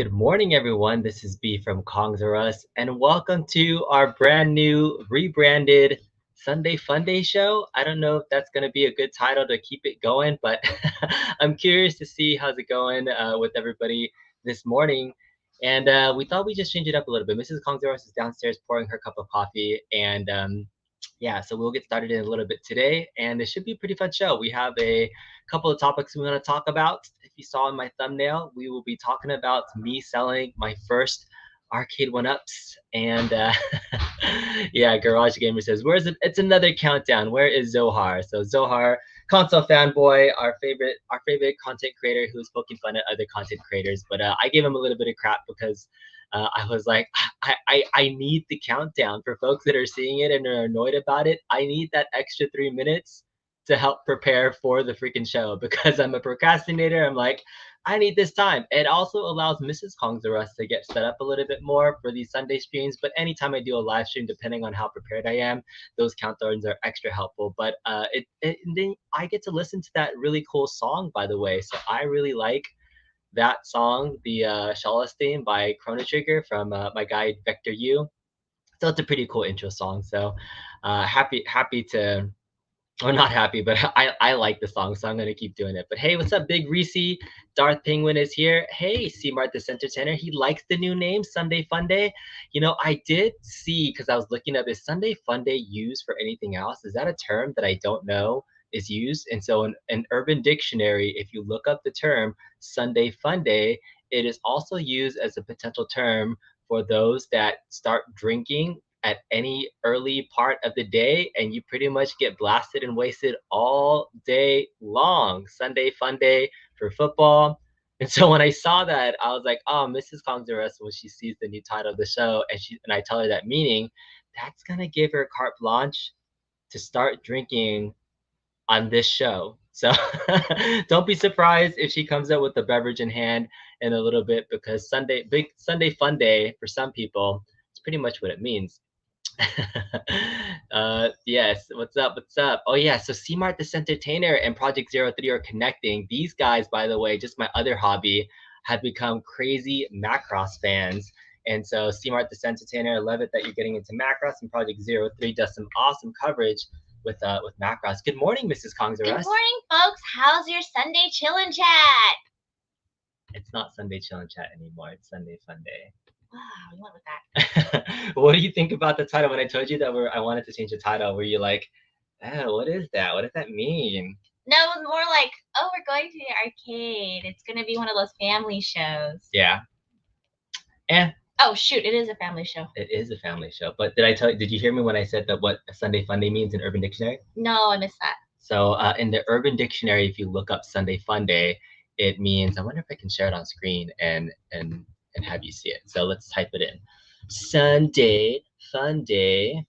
Good morning, everyone. This is B from Kongs R Us, and welcome to our brand new rebranded Sunday Funday Show. I don't know if that's going to be a good title to keep it going, but I'm curious to see how's it going with everybody this morning. And we thought we'd just change it up a little bit. Mrs. Kongs R Us is downstairs pouring her cup of coffee, and yeah, so we'll get started in a little bit today, and it should be a pretty fun show. We have a couple of topics we want to talk about. If you saw in my thumbnail, we will be talking about me selling my first Arcade1Ups, and yeah, Garage Gamer says, "Where's it? It's another countdown. Where is Zohar?" So Zohar, console fanboy, our favorite content creator who's poking fun at other content creators, but I gave him a little bit of crap because I was like, I need the countdown for folks that are seeing it and are annoyed about it. I need that extra 3 minutes to help prepare for the freaking show because I'm a procrastinator. I'm like, I need this time. It also allows Mrs. Kongs R Us to get set up a little bit more for these Sunday streams. But anytime I do a live stream, depending on how prepared I am, those countdowns are extra helpful. But and then I get to listen to that really cool song, by the way. So I really like that song, the Shawless theme by Chrono Trigger from my guy Vector U. So it's a pretty cool intro song. So happy to, or not happy, but I like the song, so I'm gonna keep doing it. But hey, what's up, Big Reese? Darth Penguin is here. Hey, C-Mart the Entertainer. He likes the new name, Sunday Funday. You know, I did see, because I was looking up, is Sunday Funday used for anything else? Is that a term that I don't know is used? And so in Urban Dictionary, if you look up the term Sunday Funday, it is also used as a potential term for those that start drinking at any early part of the day and you pretty much get blasted and wasted all day long. Sunday Funday for football. And so when I saw that, I was like, oh, Mrs. Kongs R Us, when she sees the new title of the show and I tell her that meaning, that's gonna give her carte blanche to start drinking on this show. So don't be surprised if she comes out with the beverage in hand in a little bit, because big Sunday fun day for some people, it's pretty much what it means. Yes, what's up? What's up? Oh yeah, so C-Mart the Entertainer and Project 03 are connecting. These guys, by the way, just my other hobby, have become crazy Macross fans. And so C-Mart the Entertainer, I love it that you're getting into Macross, and Project 03 does some awesome coverage with Macross. Good morning, Mrs. Kongs R Us. Good morning, folks. How's your Sunday chillin' chat? It's not Sunday Chill and Chat anymore. It's Sunday Funday. Wow, we went with that. What do you think about the title? When I told you that I wanted to change the title, were you like, oh, what is that? What does that mean? No, it was more like, oh, we're going to the arcade. It's going to be one of those family shows. Yeah. And oh, shoot, it is a family show. It is a family show. But did you hear me when I said that what Sunday Funday means in Urban Dictionary? No, I missed that. So in the Urban Dictionary, if you look up Sunday Funday, it means, I wonder if I can share it on screen and have you see it. So let's type it in. Sunday Funday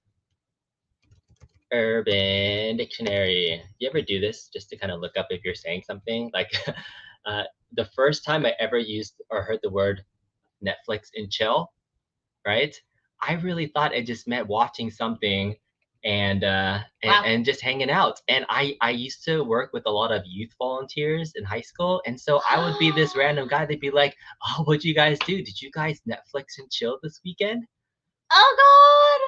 Urban Dictionary. You ever do this just to kind of look up if you're saying something? Like the first time I ever used or heard the word Netflix and chill, right? I really thought it just meant watching something and just hanging out. And I used to work with a lot of youth volunteers in high school, and so I would be this random guy. They'd be like, oh, what'd you guys do? Did you guys Netflix and chill this weekend? Oh god,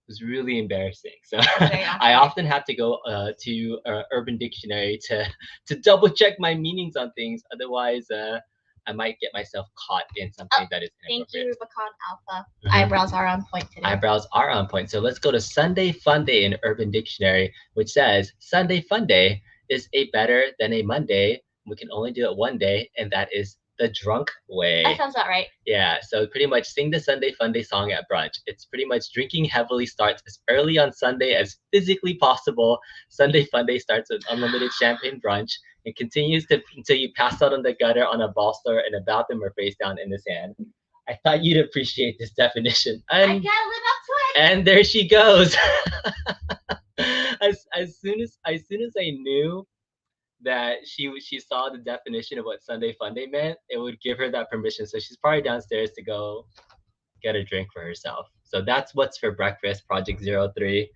it was really embarrassing. So I often have to go to Urban Dictionary to double check my meanings on things, otherwise I might get myself caught in something that is inappropriate. Thank you, Rubicon Alpha. Eyebrows are on point today. Eyebrows are on point. So let's go to Sunday Funday in Urban Dictionary, which says Sunday Funday is a better than a Monday. We can only do it one day, and that is the drunk way. That sounds about right. Yeah, so pretty much sing the Sunday Funday song at brunch. It's pretty much drinking heavily starts as early on Sunday as physically possible. Sunday Funday starts with unlimited champagne brunch and continues until you pass out on the gutter, on a bolster, in a bathroom, or face down in the sand. I thought you'd appreciate this definition. I gotta live up to it. And there she goes. as soon as I knew that she saw the definition of what Sunday Funday meant, it would give her that permission. So she's probably downstairs to go get a drink for herself. So that's what's for breakfast, Project 03.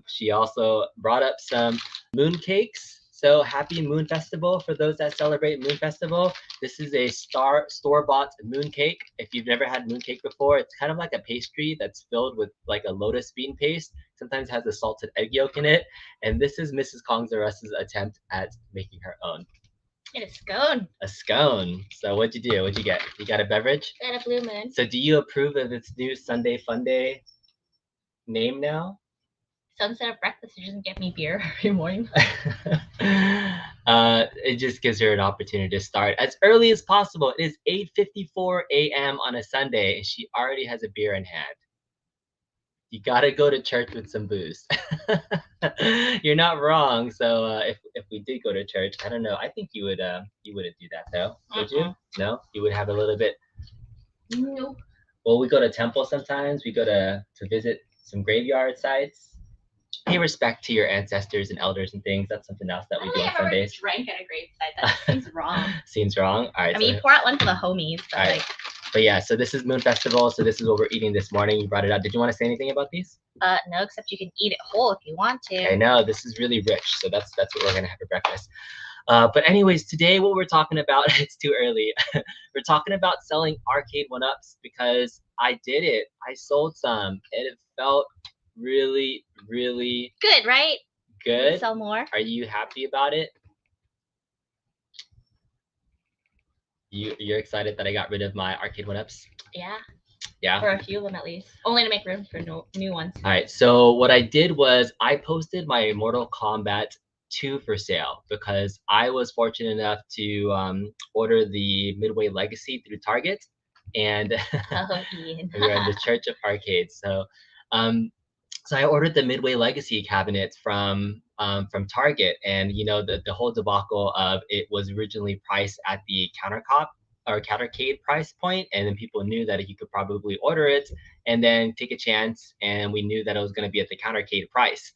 She also brought up some mooncakes. So happy Moon Festival for those that celebrate Moon Festival. This is a store-bought moon cake. If you've never had moon cake before, it's kind of like a pastry that's filled with like a lotus bean paste. Sometimes has a salted egg yolk in it. And this is Mrs. Kongzarus's attempt at making her own. Get a scone. A scone. So what'd you do? What'd you get? You got a beverage? Got a Blue Moon. So do you approve of its new Sunday Funday name now? So instead of breakfast, it doesn't get me beer every morning. It just gives her an opportunity to start as early as possible. It is 8:54 a.m. on a Sunday, and she already has a beer in hand. You gotta go to church with some booze. You're not wrong. So if we did go to church, I don't know. I think you wouldn't do that though, would you? No, you would have a little bit. Nope. Well, we go to temple sometimes. We go to visit some graveyard sites. Pay respect to your ancestors and elders and things. That's something else that we do on Sundays. Drank at a gravesite. That seems wrong. Seems wrong. All right. I mean, you pour out one for the homies, but right. But yeah, so this is Moon Festival. So this is what we're eating this morning. You brought it up. Did you want to say anything about these? No, except you can eat it whole if you want to. I know this is really rich. So that's what we're gonna have for breakfast. But anyways, today what we're talking about, it's too early. We're talking about selling Arcade1Ups because I did it. I sold some and it felt really, really good, right? Good. Sell more. Are you happy about it? You're excited that I got rid of my Arcade1Ups? Yeah. Yeah. For a few of them at least. Only to make room for new ones. All right. So what I did was I posted my Mortal Kombat 2 for sale because I was fortunate enough to order the Midway Legacy through Target, and we're in the Church of Arcades. So so I ordered the Midway Legacy cabinet from Target, and you know the whole debacle of it was originally priced at the countercade price point, and then people knew that you could probably order it and then take a chance, and we knew that it was going to be at the countercade price.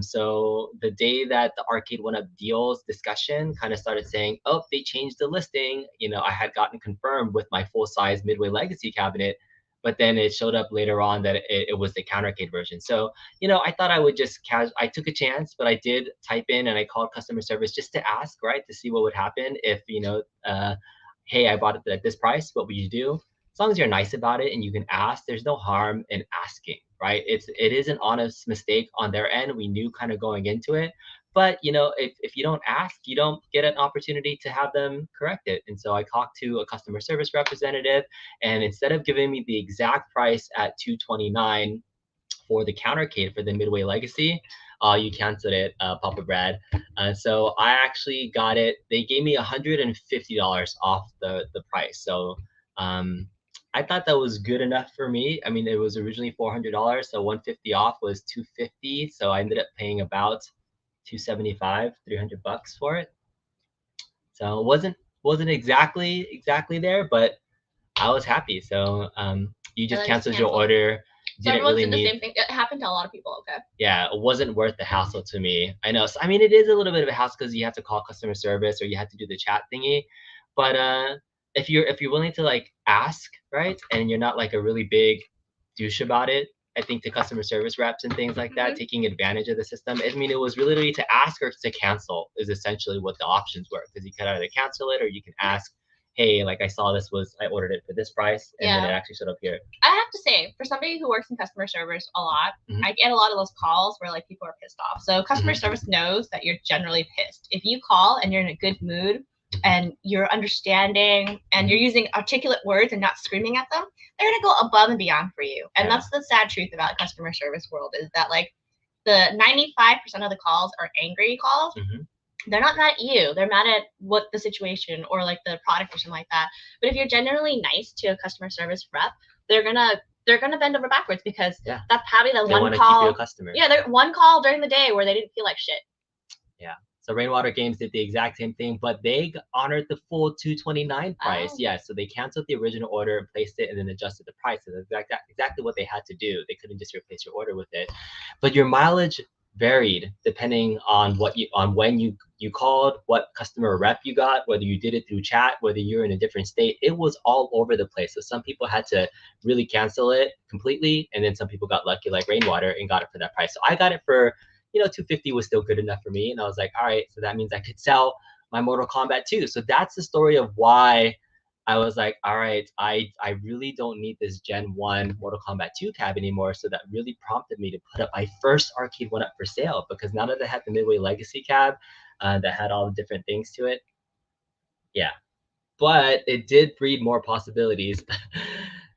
So the day that the Arcade1Up deals discussion kind of started saying, oh, they changed the listing, you know, I had gotten confirmed with my full-size Midway Legacy cabinet, but then it showed up later on that it was the countercade version. So, you know, I thought I would just I took a chance, but I did type in and I called customer service just to ask, right, to see what would happen if, you know, hey, I bought it at this price, what would you do? As long as you're nice about it and you can ask, there's no harm in asking, right? It is an honest mistake on their end. We knew kind of going into it, but you know, if you don't ask, you don't get an opportunity to have them correct it. And so I talked to a customer service representative, and instead of giving me the exact price at $229 for the countercade for the Midway Legacy, you canceled it, Papa Brad. So I actually got it. They gave me $150 off the price. So I thought that was good enough for me. I mean, it was originally $400, so 150 off was $250. So I ended up paying about $275, $300 for it. So it wasn't exactly there, but I was happy. So you just canceled your order. Didn't really need the same thing. It happened to a lot of people. Okay. Yeah, it wasn't worth the hassle to me. I know. So, I mean, it is a little bit of a hassle because you have to call customer service or you have to do the chat thingy. But if you're willing to like ask, right, and you're not like a really big douche about it, I think the customer service reps and things like that taking advantage of the system. I mean, it was really to ask or to cancel is essentially what the options were, because you could either cancel it or you can ask, hey, like I saw I ordered it for this price, and then it actually showed up here. I have to say, for somebody who works in customer service a lot, I get a lot of those calls where like people are pissed off. So customer service knows that you're generally pissed. If you call and you're in a good mood and you're understanding and you're using articulate words and not screaming at them, they're gonna go above and beyond for you. And that's the sad truth about customer service world, is that like the 95% of the calls are angry calls. They're not mad at you. They're mad at what the situation or like the product or something like that. But if you're generally nice to a customer service rep, they're gonna bend over backwards because that's probably the one call. Keep you a customer. Yeah, they're one call during the day where they didn't feel like shit. Yeah. So Rainwater Games did the exact same thing, but they honored the full $229 price. Yeah. So they canceled the original order and placed it and then adjusted the price. So that's exactly what they had to do. They couldn't just replace your order with it. But your mileage varied depending on when you called, what customer rep you got, whether you did it through chat, whether you're in a different state. It was all over the place. So some people had to really cancel it completely, and then some people got lucky like Rainwater and got it for that price. So I got it for you know, 250 was still good enough for me. And I was like, all right, so that means I could sell my Mortal Kombat 2. So that's the story of why I was like, all right, I really don't need this Gen 1 Mortal Kombat 2 cab anymore. So that really prompted me to put up my first Arcade1Up for sale, because now that I had the Midway Legacy cab that had all the different things to it, yeah. But it did breed more possibilities.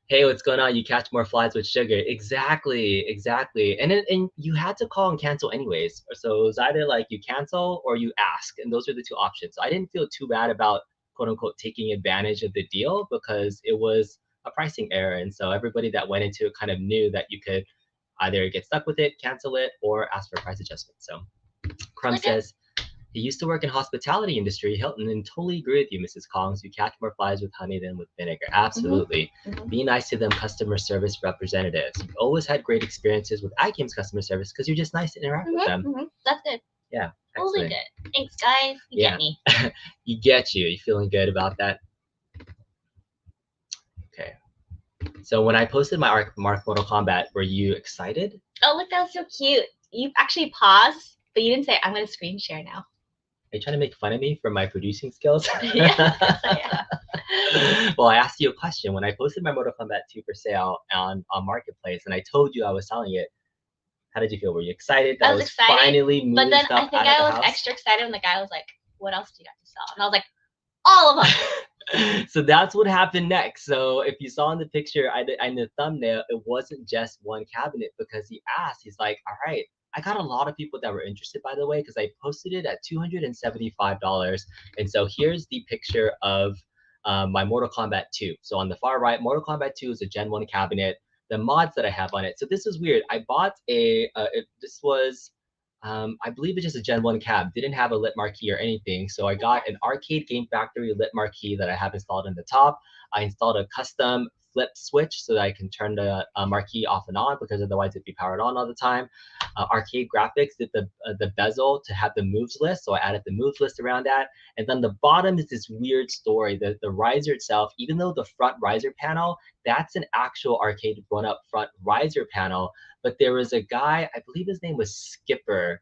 Hey, what's going on? You catch more flies with sugar. Exactly, exactly. And you had to call and cancel anyways. So it was either like you cancel or you ask, and those are the two options. So I didn't feel too bad about quote unquote taking advantage of the deal, because it was a pricing error. And so everybody that went into it kind of knew that you could either get stuck with it, cancel it, or ask for a price adjustment. So Crumb says, he used to work in hospitality industry, Hilton, and totally agree with you, Mrs. Kongs. You catch more flies with honey than with vinegar. Absolutely. Be nice to them customer service representatives. You've always had great experiences with iGames customer service because you're just nice to interact with them. That's good. Yeah. Totally good. Thanks, guys. You get me. You get you. You feeling good about that? Okay. So when I posted my Mark Mortal Kombat, were you excited? Oh, look, that was so cute. You actually paused, but you didn't say, I'm going to screen share now. Are you trying to make fun of me for my producing skills? Yeah. Well, I asked you a question when I posted my Mortal Kombat 2 for sale on Marketplace, and I told you I was selling it. How did you feel? Were you excited that I was excited, finally moving but then stuff I think out I of was the house? extra excited when the guy was like, what else do you got to sell? And I was like, all of them. So that's what happened next. So if you saw in the picture, in the thumbnail, it wasn't just one cabinet, because he asked, he's like, all right, I got a lot of people that were interested, by the way, because I posted it at $275. And so here's the picture of my Mortal Kombat 2. So on the far right, Mortal Kombat 2 is a Gen 1 cabinet. The mods that I have on it. So this is weird. I bought this was, I believe it's just a Gen 1 cab. Didn't have a lit marquee or anything. So I got an Arcade Game Factory lit marquee that I have installed in the top. I installed a custom flip switch so that I can turn the marquee off and on, because otherwise it'd be powered on all the time. Arcade Graphics did the bezel to have the moves list, so I added the moves list around that. And then the bottom is this weird story. The riser itself, even though the front riser panel, that's an actual Arcade1Up front riser panel, but there was a guy, I believe his name was Skipper.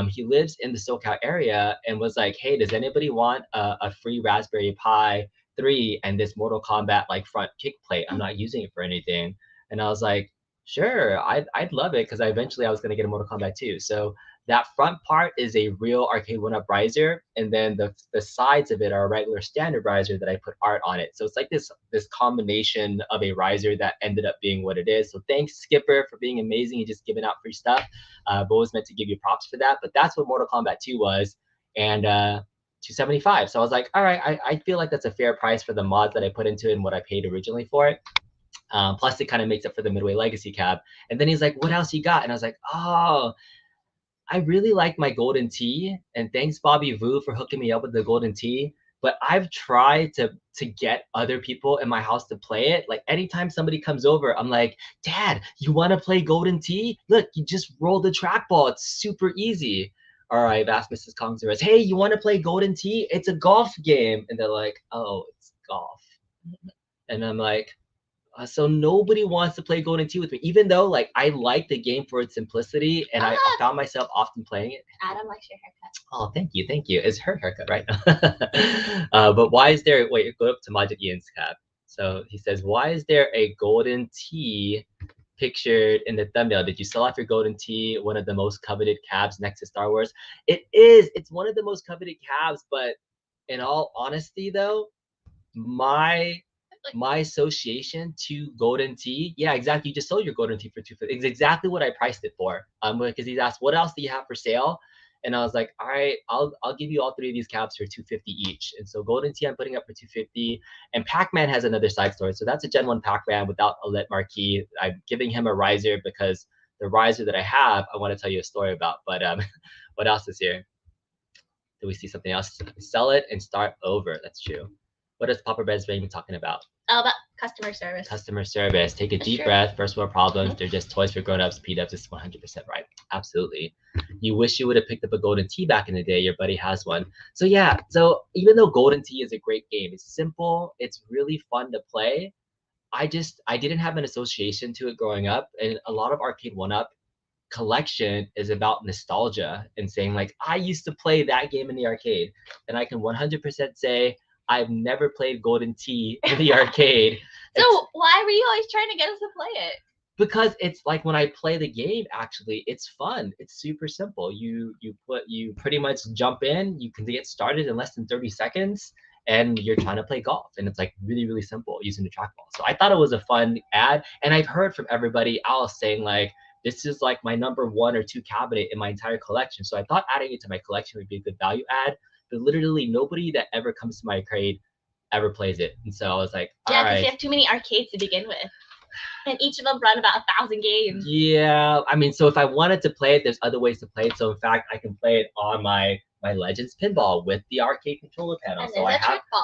He lives in the SoCal area and was like, hey, does anybody want a free Raspberry Pi 3 and this Mortal Kombat like front kick plate? I'm not using it for anything. And I was like, sure, I'd love it, because eventually I was going to get a Mortal Kombat 2. So that front part is a real Arcade1Up riser, and then the sides of it are a regular standard riser that I put art on it. So it's like this combination of a riser that ended up being what it is. So thanks, Skipper, for being amazing and just giving out free stuff. I've always meant to give you props for that, but that's what Mortal Kombat 2 was. And $275. So I was like, all right, I feel like that's a fair price for the mods that I put into it and what I paid originally for it. Plus, it kind of makes up for the Midway Legacy cab. And then he's like, what else you got? And I was like, oh, I really like my golden tee. And thanks, Bobby Vu, for hooking me up with the golden tee. But I've tried to get other people in my house to play it. Like anytime somebody comes over, I'm like, Dad, you want to play golden tee? Look, you just roll the trackball. It's super easy. Or I've asked Mrs. Kongzaras, hey, you want to play golden tee? It's a golf game. And they're like, oh, it's golf. And I'm like, so nobody wants to play Golden Tee with me, even though like I like the game for its simplicity, and I found myself often playing it. Adam likes your haircut. Oh, thank you, thank you. It's her haircut, right? But why is there? Wait, go up to Majid Ian's tab. So he says, why is there a Golden Tee pictured in the thumbnail? Did you sell off your Golden Tee, one of the most coveted cabs next to Star Wars? It is. It's one of the most coveted cabs, but in all honesty, though, my association to Golden Tee, yeah, exactly. You just sold your Golden Tee for $250. It's exactly what I priced it for. Because he's asked, what else do you have for sale? And I was like, all right, I'll give you all three of these cabs for $250 each. And so Golden Tee I'm putting up for $250. And Pac-Man has another side story. So that's a Gen 1 Pac-Man without a lit marquee. I'm giving him a riser because the riser that I have, I want to tell you a story about. But what else is here? Do we see something else? Sell it and start over. That's true. What is Papa Ben's been talking about? Oh, about customer service. Customer service. Take a deep breath. First world problems. They're just toys for grown-ups. P-dubs is 100% right. Absolutely. You wish you would have picked up a Golden Tee back in the day. Your buddy has one. So yeah. So even though Golden Tee is a great game, it's simple. It's really fun to play. I didn't have an association to it growing up, and a lot of Arcade1Up collection is about nostalgia and saying like, I used to play that game in the arcade. And I can 100% say I've never played Golden Tee in the arcade. So why were you always trying to get us to play it? Because it's like when I play the game, actually, it's fun. It's super simple. You pretty much jump in, you can get started in less than 30 seconds, and you're trying to play golf. And it's like really, really simple using the trackball. So I thought it was a fun ad. And I've heard from everybody else saying like, this is like my number 1 or 2 cabinet in my entire collection. So I thought adding it to my collection would be a good value add. But literally nobody that ever comes to my arcade ever plays it. And so I was like, all right. Yeah, because you have too many arcades to begin with. And each of them run about 1,000 games. Yeah, I mean, so if I wanted to play it, there's other ways to play it. So in fact, I can play it on my Legends pinball with the arcade controller panel. And so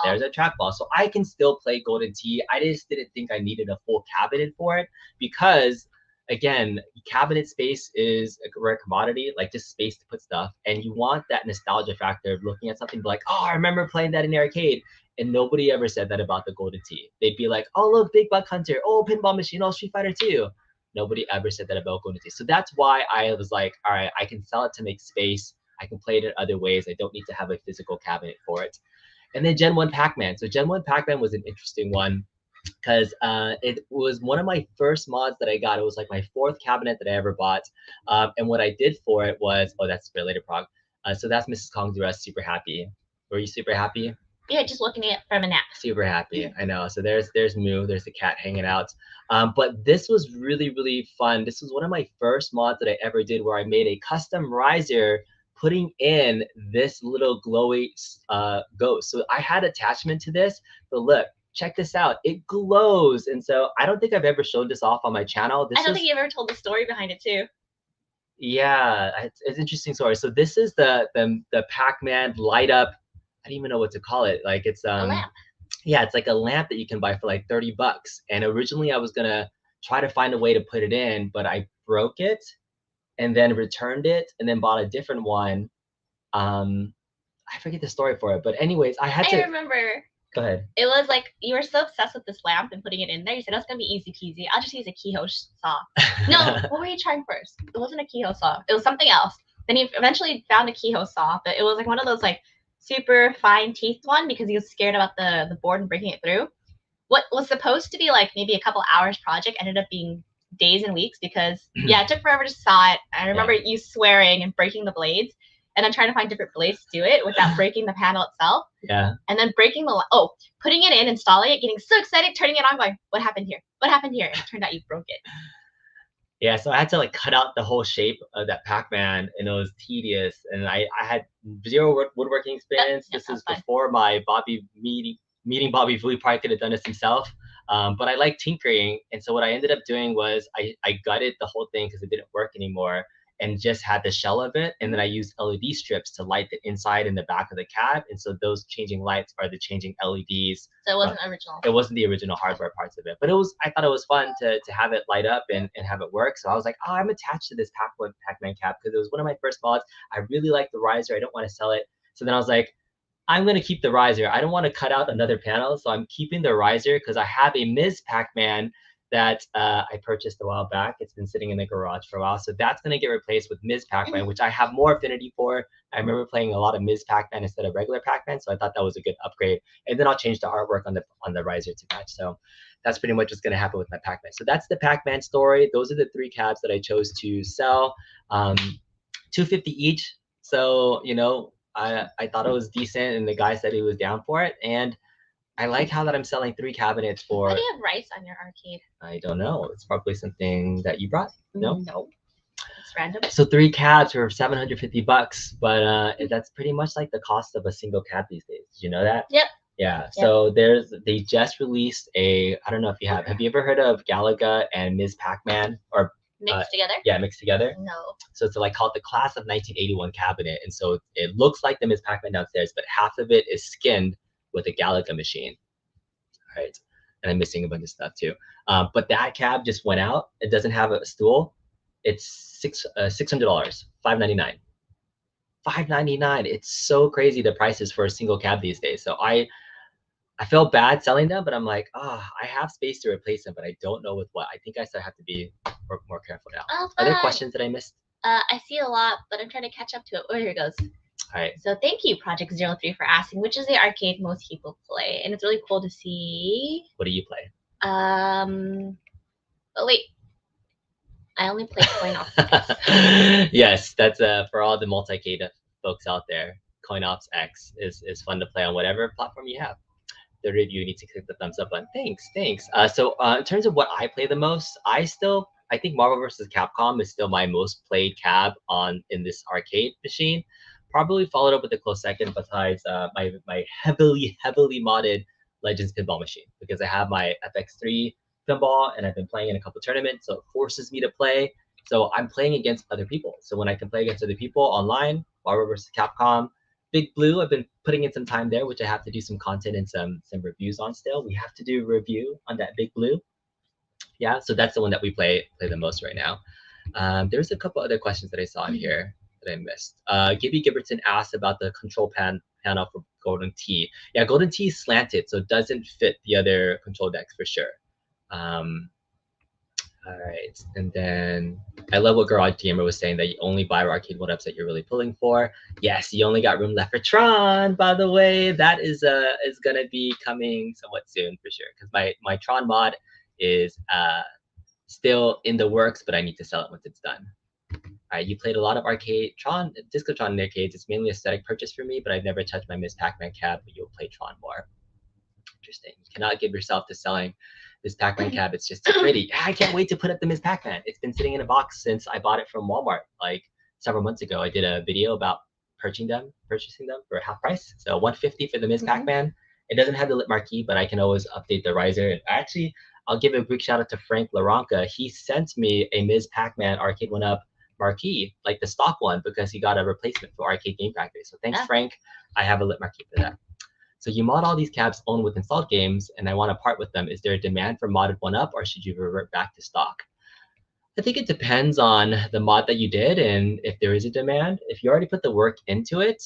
there's a trackball. So I can still play Golden Tee. I just didn't think I needed a full cabinet for it because, again, cabinet space is a rare commodity, like just space to put stuff. And you want that nostalgia factor of looking at something like, oh, I remember playing that in the arcade. And nobody ever said that about the Golden Tee. They'd be like, oh, look, Big Buck Hunter. Oh, Pinball Machine. Oh, Street Fighter 2. Nobody ever said that about Golden Tee. So that's why I was like, all right, I can sell it to make space. I can play it in other ways. I don't need to have a physical cabinet for it. And then Gen 1 Pac-Man. So Gen 1 Pac-Man was an interesting one because it was one of my first mods that I got. It was like my 4th cabinet that I ever bought. And what I did for it was, oh, that's for later, Prog. So that's Mrs. Kong's Rest, super happy. Were you super happy? Yeah, just looking at it from a nap. Super happy. I know. So there's Moo. There's the cat hanging out. But this was really, really fun. This was one of my first mods that I ever did where I made a custom riser putting in this little glowy ghost. So I had attachment to this, but look, check this out. It glows. And so I don't think I've ever showed this off on my channel. I don't think you've ever told the story behind it too. Yeah, it's an interesting story. So this is the Pac-Man light up. I don't even know what to call it. Like it's a lamp. Yeah, it's like a lamp that you can buy for like $30. And originally I was gonna try to find a way to put it in, but I broke it and then returned it and then bought a different one. I forget the story for it, but anyways, I remember. Go ahead. It was like you were so obsessed with this lamp and putting it in there. You said that's gonna be easy peasy. I'll just use a keyhole saw. No, what were you trying first? It wasn't a keyhole saw. It was something else. Then you eventually found a keyhole saw, but it was like one of those like super fine teeth one because he was scared about the board and breaking it through. What was supposed to be like maybe a couple hours project ended up being days and weeks because yeah, it took forever to saw it. I remember you swearing and breaking the blades and then trying to find different blades to do it without breaking the panel itself. Yeah. And then putting it in, installing it, getting so excited, turning it on, going, what happened here? What happened here? And it turned out you broke it. Yeah, so I had to like cut out the whole shape of that Pac-Man, and it was tedious. And I had zero woodworking experience. This is before my meeting Bobby Fu. He probably could have done this himself. But I like tinkering, and so what I ended up doing was I gutted the whole thing because it didn't work anymore, and just had the shell of it. And then I used LED strips to light the inside and the back of the cab. And so those changing lights are the changing LEDs. So it wasn't original. It wasn't the original hardware parts of it, but I thought it was fun to have it light up and have it work. So I was like, oh, I'm attached to this Pac-Man cap because it was one of my first mods. I really like the riser. I don't want to sell it. So then I was like, I'm going to keep the riser. I don't want to cut out another panel. So I'm keeping the riser because I have a Ms. Pac-Man that I purchased a while back. It's been sitting in the garage for a while. So that's going to get replaced with Ms. Pac-Man, which I have more affinity for. I remember playing a lot of Ms. Pac-Man instead of regular Pac-Man. So I thought that was a good upgrade. And then I'll change the artwork on the riser to match. So that's pretty much what's going to happen with my Pac-Man. So that's the Pac-Man story. Those are the 3 cabs that I chose to sell. $250 each. So, you know, I thought it was decent and the guy said he was down for it. And I like how that I'm selling 3 cabinets for. Why do you have rice on your arcade? I don't know. It's probably something that you brought. No? No. It's random. So 3 cabs for $750, but that's pretty much like the cost of a single cab these days. Did you know that? Yep. Yeah. So they just released I don't know if you have you ever heard of Galaga and Ms. Pac-Man or mixed together? Yeah, mixed together. No. So it's like called the Class of 1981 cabinet. And so it looks like the Ms. Pac-Man downstairs, but half of it is skinned with a Galaga machine. All right. And I'm missing a bunch of stuff too. But that cab just went out. It doesn't have a stool. It's $600, $599. $599. It's so crazy the prices for a single cab these days. So I I felt bad selling them, but I'm like, I have space to replace them, but I don't know with what. I think I still have to be more careful now. Are there questions that I missed? I see a lot, but I'm trying to catch up to it. Oh, here it goes. All right. So thank you, Project03, for asking, which is the arcade most people play, and it's really cool to see. What do you play? Oh wait, I only play Coin-Ops. Yes, that's for all the multi-cade folks out there. Coin-Ops X is fun to play on whatever platform you have. The review needs to click the thumbs up button. Thanks. So in terms of what I play the most, I think Marvel vs. Capcom is still my most played cab in this arcade machine. Probably followed up with a close second besides my heavily modded Legends pinball machine, because I have my FX3 pinball and I've been playing in a couple tournaments, so it forces me to play. So I'm playing against other people. So when I can play against other people online, Marvel vs. Capcom, Big Blue, I've been putting in some time there, which I have to do some content and some reviews on still. We have to do a review on that Big Blue. Yeah, so that's the one that we play the most right now. There's a couple other questions that I saw in here that I missed. Gibby Gibberton asked about the control panel for Golden Tee. Yeah, Golden Tee is slanted, so it doesn't fit the other control decks for sure. All right, and then I love what Garage Gamer was saying, that you only buy Arcade1Ups that you're really pulling for. Yes, you only got room left for Tron, by the way. That is gonna be coming somewhat soon for sure, because my Tron mod is still in the works, but I need to sell it once it's done. All right, you played a lot of Discotron in arcades. It's mainly aesthetic purchase for me, but I've never touched my Ms. Pac-Man cab, but you'll play Tron more. Interesting. You cannot give yourself to selling this Pac-Man cab. It's just too pretty. I can't wait to put up the Ms. Pac-Man. It's been sitting in a box since I bought it from Walmart like several months ago. I did a video about purchasing them for half price. So $150 for the Ms. Pac-Man. It doesn't have the lit marquee, but I can always update the riser. And actually, I'll give a big shout out to Frank LaRonca. He sent me a Ms. Pac-Man Arcade1Up marquee, like the stock one, because he got a replacement for Arcade Game Factory. So thanks, Frank. I have a lit marquee for that. So you mod all these cabs owned with installed games, and I want to part with them. Is there a demand for modded 1-up, or should you revert back to stock? I think it depends on the mod that you did, and if there is a demand. If you already put the work into it,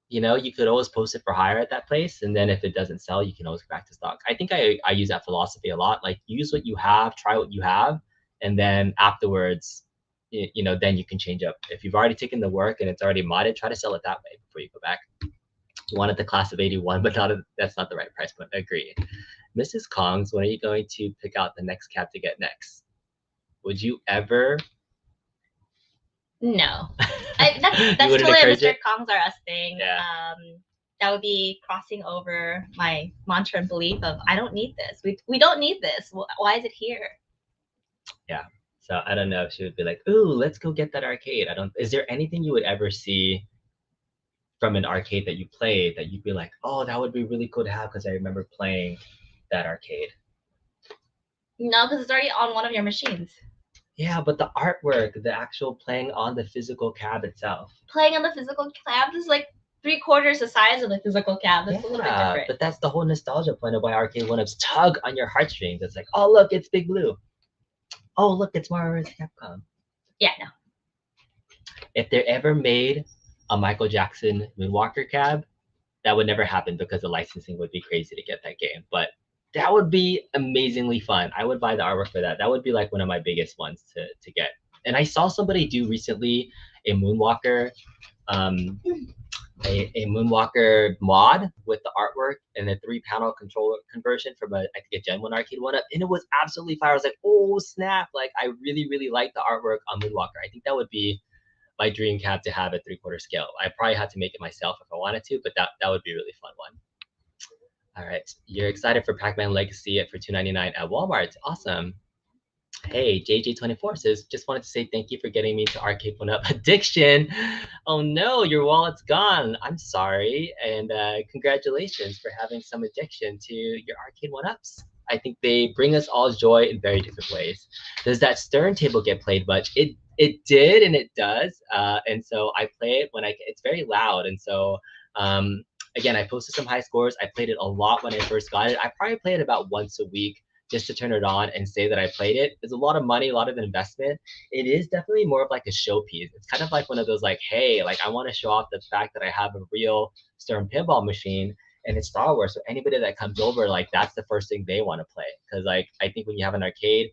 you could always post it for hire at that place, and then if it doesn't sell, you can always go back to stock. I think I use that philosophy a lot. Like, use what you have, try what you have, and then afterwards, then you can change up. If you've already taken the work and it's already modded, try to sell it that way before you go back. You wanted the class of 81, but that's not the right price point. Agreed. Mrs. Kongs, when are you going to pick out the next cab to get next? Would you ever? No. That's totally a Mr. Kongs are us thing. Yeah. That would be crossing over my mantra and belief of, I don't need this. We don't need this. Why is it here? Yeah. So I don't know if she would be like, ooh, let's go get that arcade. Is there anything you would ever see from an arcade that you played that you'd be like, oh, that would be really cool to have because I remember playing that arcade? No, because it's already on one of your machines. Yeah, but the artwork, the actual playing on the physical cab itself. Playing on the physical cab is like 3/4 the size of the physical cab. That's a little bit different. But that's the whole nostalgia point of why Arcade1Ups tug on your heartstrings. It's like, oh, look, it's Big Blue. Oh, look, it's Marvel vs. Capcom. Yeah, no. If they ever made a Michael Jackson Moonwalker cab, that would never happen because the licensing would be crazy to get that game. But that would be amazingly fun. I would buy the artwork for that. That would be like one of my biggest ones to get. And I saw somebody do recently a Moonwalker, a Moonwalker mod with the artwork and a 3-panel controller conversion from I think a Gen 1 Arcade1Up, and it was absolutely fire. I was like, oh snap! Like, I really, really like the artwork on Moonwalker. I think that would be my dream cab to have at 3/4 scale. I probably had to make it myself if I wanted to, but that would be a really fun one. All right, you're excited for Pac-Man Legacy for $2.99 at Walmart. Awesome. Hey, JJ24 says, just wanted to say thank you for getting me to Arcade1Up addiction. Oh no, your wallet's gone. I'm sorry. And congratulations for having some addiction to your Arcade1Ups. I think they bring us all joy in very different ways. Does that Stern table get played much? It did, and it does. And so I play it when it's very loud. And so, again, I posted some high scores. I played it a lot when I first got it. I probably play it about once a week just to turn it on and say that I played it. It's a lot of money, a lot of investment. It is definitely more of like a showpiece. It's kind of like one of those like, hey, like I want to show off the fact that I have a real Stern pinball machine. and it's Star Wars. So anybody that comes over, like that's the first thing they want to play. Because like I think when you have an arcade,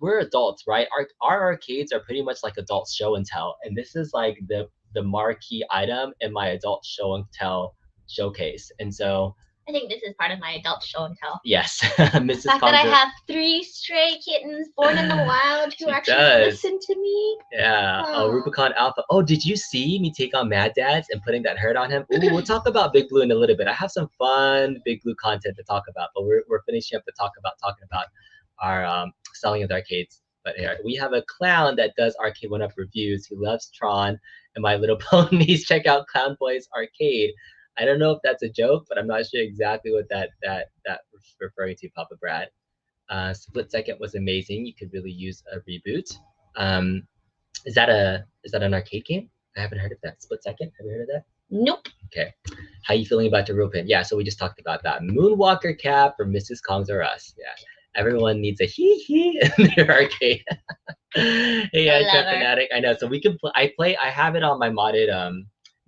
we're adults, right? Our arcades are pretty much like adult show and tell, and this is like the marquee item in my adult show and tell showcase. And so I think this is part of my adult show and tell. yes, Mrs. The fact that I have 3 stray kittens born in the wild who actually listen to me. Yeah. Oh, Rubicon Alpha. Oh, did you see me take on Mad Dads and putting that hurt on him? Ooh, we'll talk about Big Blue in a little bit. I have some fun Big Blue content to talk about, but we're finishing up to talking about our selling of the arcades. But here we have a clown that does Arcade1Up reviews. He loves Tron and My Little Ponies. Check out Clown Boys Arcade. I don't know if that's a joke, but I'm not sure exactly what that referring to, Papa Brad. Split Second was amazing. You could really use a reboot. Is that an arcade game? I haven't heard of that. Split Second. Have you heard of that? Nope. Okay. How you feeling about the rope in? Yeah, so we just talked about that. Moonwalker cab for Mrs. Kongs or Us. Yeah. Everyone needs a hee in their arcade. Hey, Trap Fanatic. I know. So we can play. I have it on my modded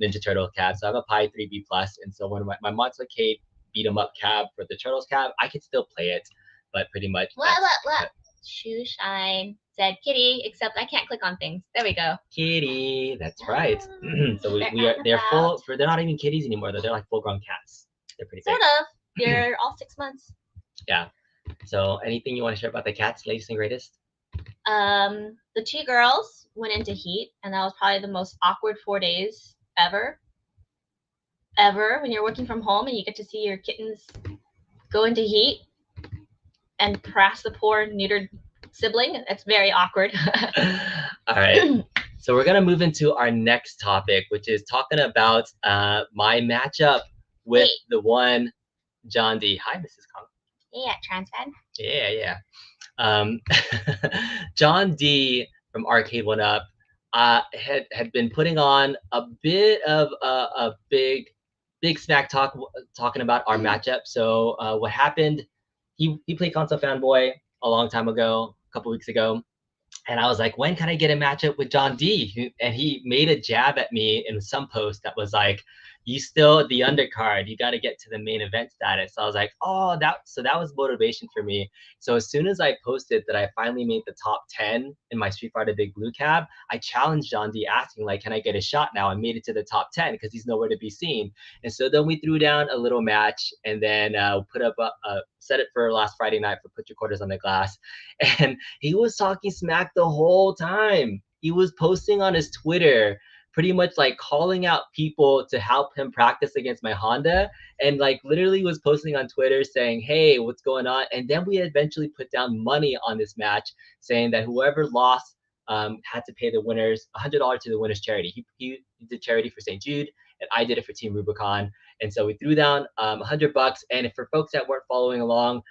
Ninja Turtle cab. So I have a Pi 3B Plus, and so when my Mods Arcade beat 'em up cab for the Turtles cab, I can still play it, but pretty much. What? Shoe Shine said kitty, except I can't click on things. There we go. Kitty, that's right. So they're full. They're not even kitties anymore. Though. They're like full-grown cats. They're pretty sort of. They're all 6 months. Yeah. So anything you want to share about the cats, latest and greatest? The 2 girls went into heat, and that was probably the most awkward 4 days ever when you're working from home and you get to see your kittens go into heat and harass the poor neutered sibling. It's very awkward. All right. So we're going to move into our next topic, which is talking about my matchup with the one John D. Hi, Mrs. Kong. Yeah, trans fan. Yeah. John D from Arcade1Up had been putting on a bit of a big smack talking about our matchup. So what happened? He played Console Fanboy a long time ago, a couple weeks ago, and I was like, when can I get a matchup with John D? And he made a jab at me in some post that was like, you still the undercard, you got to get to the main event status. So I was like, oh, that was motivation for me. So as soon as I posted that I finally made the top 10 in my Street Fighter Big Blue cab, I challenged John D asking like, can I get a shot now? I made it to the top 10 because he's nowhere to be seen. And so then we threw down a little match and then put up set it for last Friday night for Put Your Quarters on the Glass. And he was talking smack the whole time. He was posting on his Twitter pretty much like calling out people to help him practice against my Honda, and like literally was posting on Twitter saying, hey, what's going on? And then we eventually put down money on this match saying that whoever lost had to pay the winners $100 to the winners charity. He did charity for St. Jude and I did it for Team Rubicon. And so we threw down $100. And for folks that weren't following along,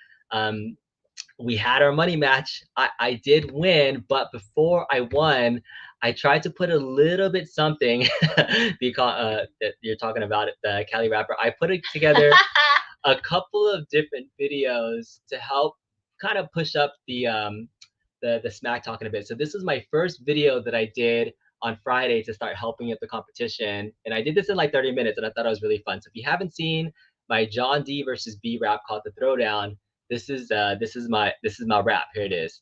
we had our money match. I did win, but before I won, I tried to put a little bit something because that you're talking about it, the Cali rapper. I put it together a couple of different videos to help kind of push up the smack talking a bit. So this was my first video that I did on Friday to start helping at the competition, and I did this in like 30 minutes, and I thought it was really fun. So if you haven't seen my John D versus B rap called The Throwdown, this is my rap. Here it is.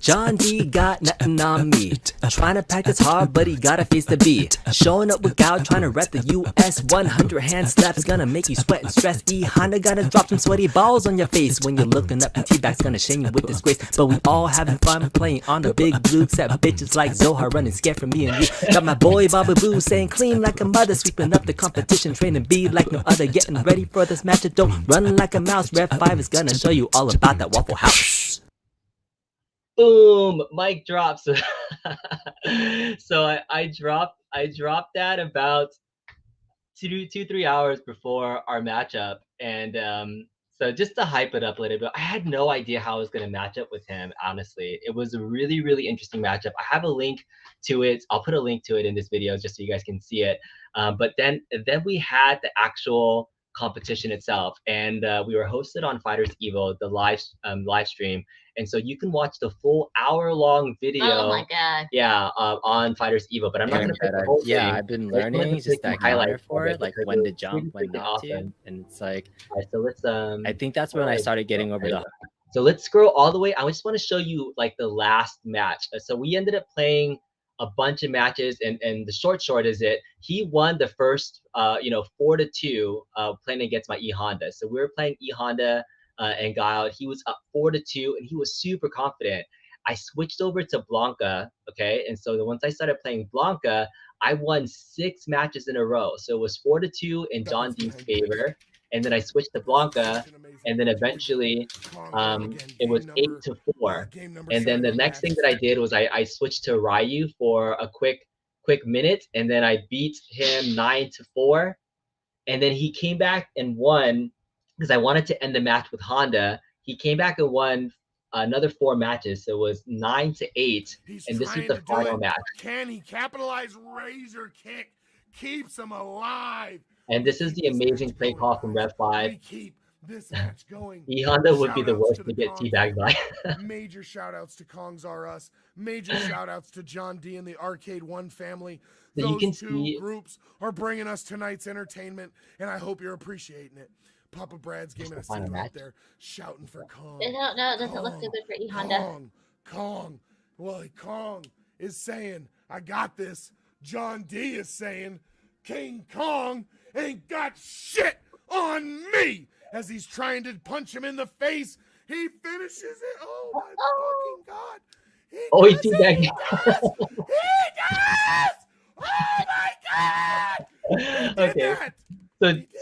John D got nothing on me. Trying to practice hard, but he gotta face the beat. Showing up with Gal, trying to rep the US. 100 hand slaps gonna make you sweat and stress. E Honda gotta drop some sweaty balls on your face when you're looking up. And T-Bag's gonna shame you with disgrace. But we all having fun playing on the Big Blue. Except bitches like Zohar running scared from me and you. Got my boy Baba Boo saying clean like a mother, sweeping up the competition, training B like no other, getting ready for this match. Don't run like a mouse. Rev 5 is gonna show you all about that Waffle House. Boom, mic drops. So I dropped that about 2-3 hours before our matchup, and so just to hype it up a little bit, I had no idea how I was going to match up with him. Honestly, it was a really, really interesting matchup. I have a link to it. I'll put a link to it in this video just so you guys can see it. But then we had the actual competition itself, and we were hosted on Fighters Evo, the live stream, and so you can watch the full hour-long video. Oh my god! Yeah, on Fighters Evo, but I'm not gonna play the whole thing. Yeah, I've been learning just that counter for it, like when to jump, when not to, and it's like. All right, so let's I think that's when I started getting over the. So let's scroll all the way. I just want to show you like the last match. So we ended up playing a bunch of matches, and the short is it he won the first 4-2 playing against my E Honda. So we were playing E Honda and Guile. He was up 4-2 and he was super confident. I switched over to Blanca, okay, and so once I started playing Blanca, I won 6 matches in a row. So it was 4-2 in John D's favor, and then I switched to Blanca, and then eventually it was 8-4. And then the next thing that I did was I switched to Ryu for a quick minute, and then I beat him 9-4. And then he came back and won because I wanted to end the match with Honda. He came back and won another 4 matches. So it was 9-8, and this is the final match. Can he capitalize? Razor kick keeps him alive. And this is the amazing play call from Rev 5. Keep this match going. E Honda would be the worst to get teabagged by. Major shout outs to Kongs R Us. Major shout outs to John D and the Arcade1 family. So you can two groups are bringing us tonight's entertainment, and I hope you're appreciating it. Papa Brad's giving us a out there shouting for Kong. No, it doesn't look too good for E Honda. Kong. Well, Kong is saying, I got this. John D is saying, King Kong ain't got shit on me. As he's trying to punch him in the face, he finishes it. Oh my fucking god! He teabagged. He does! Oh my god! Okay.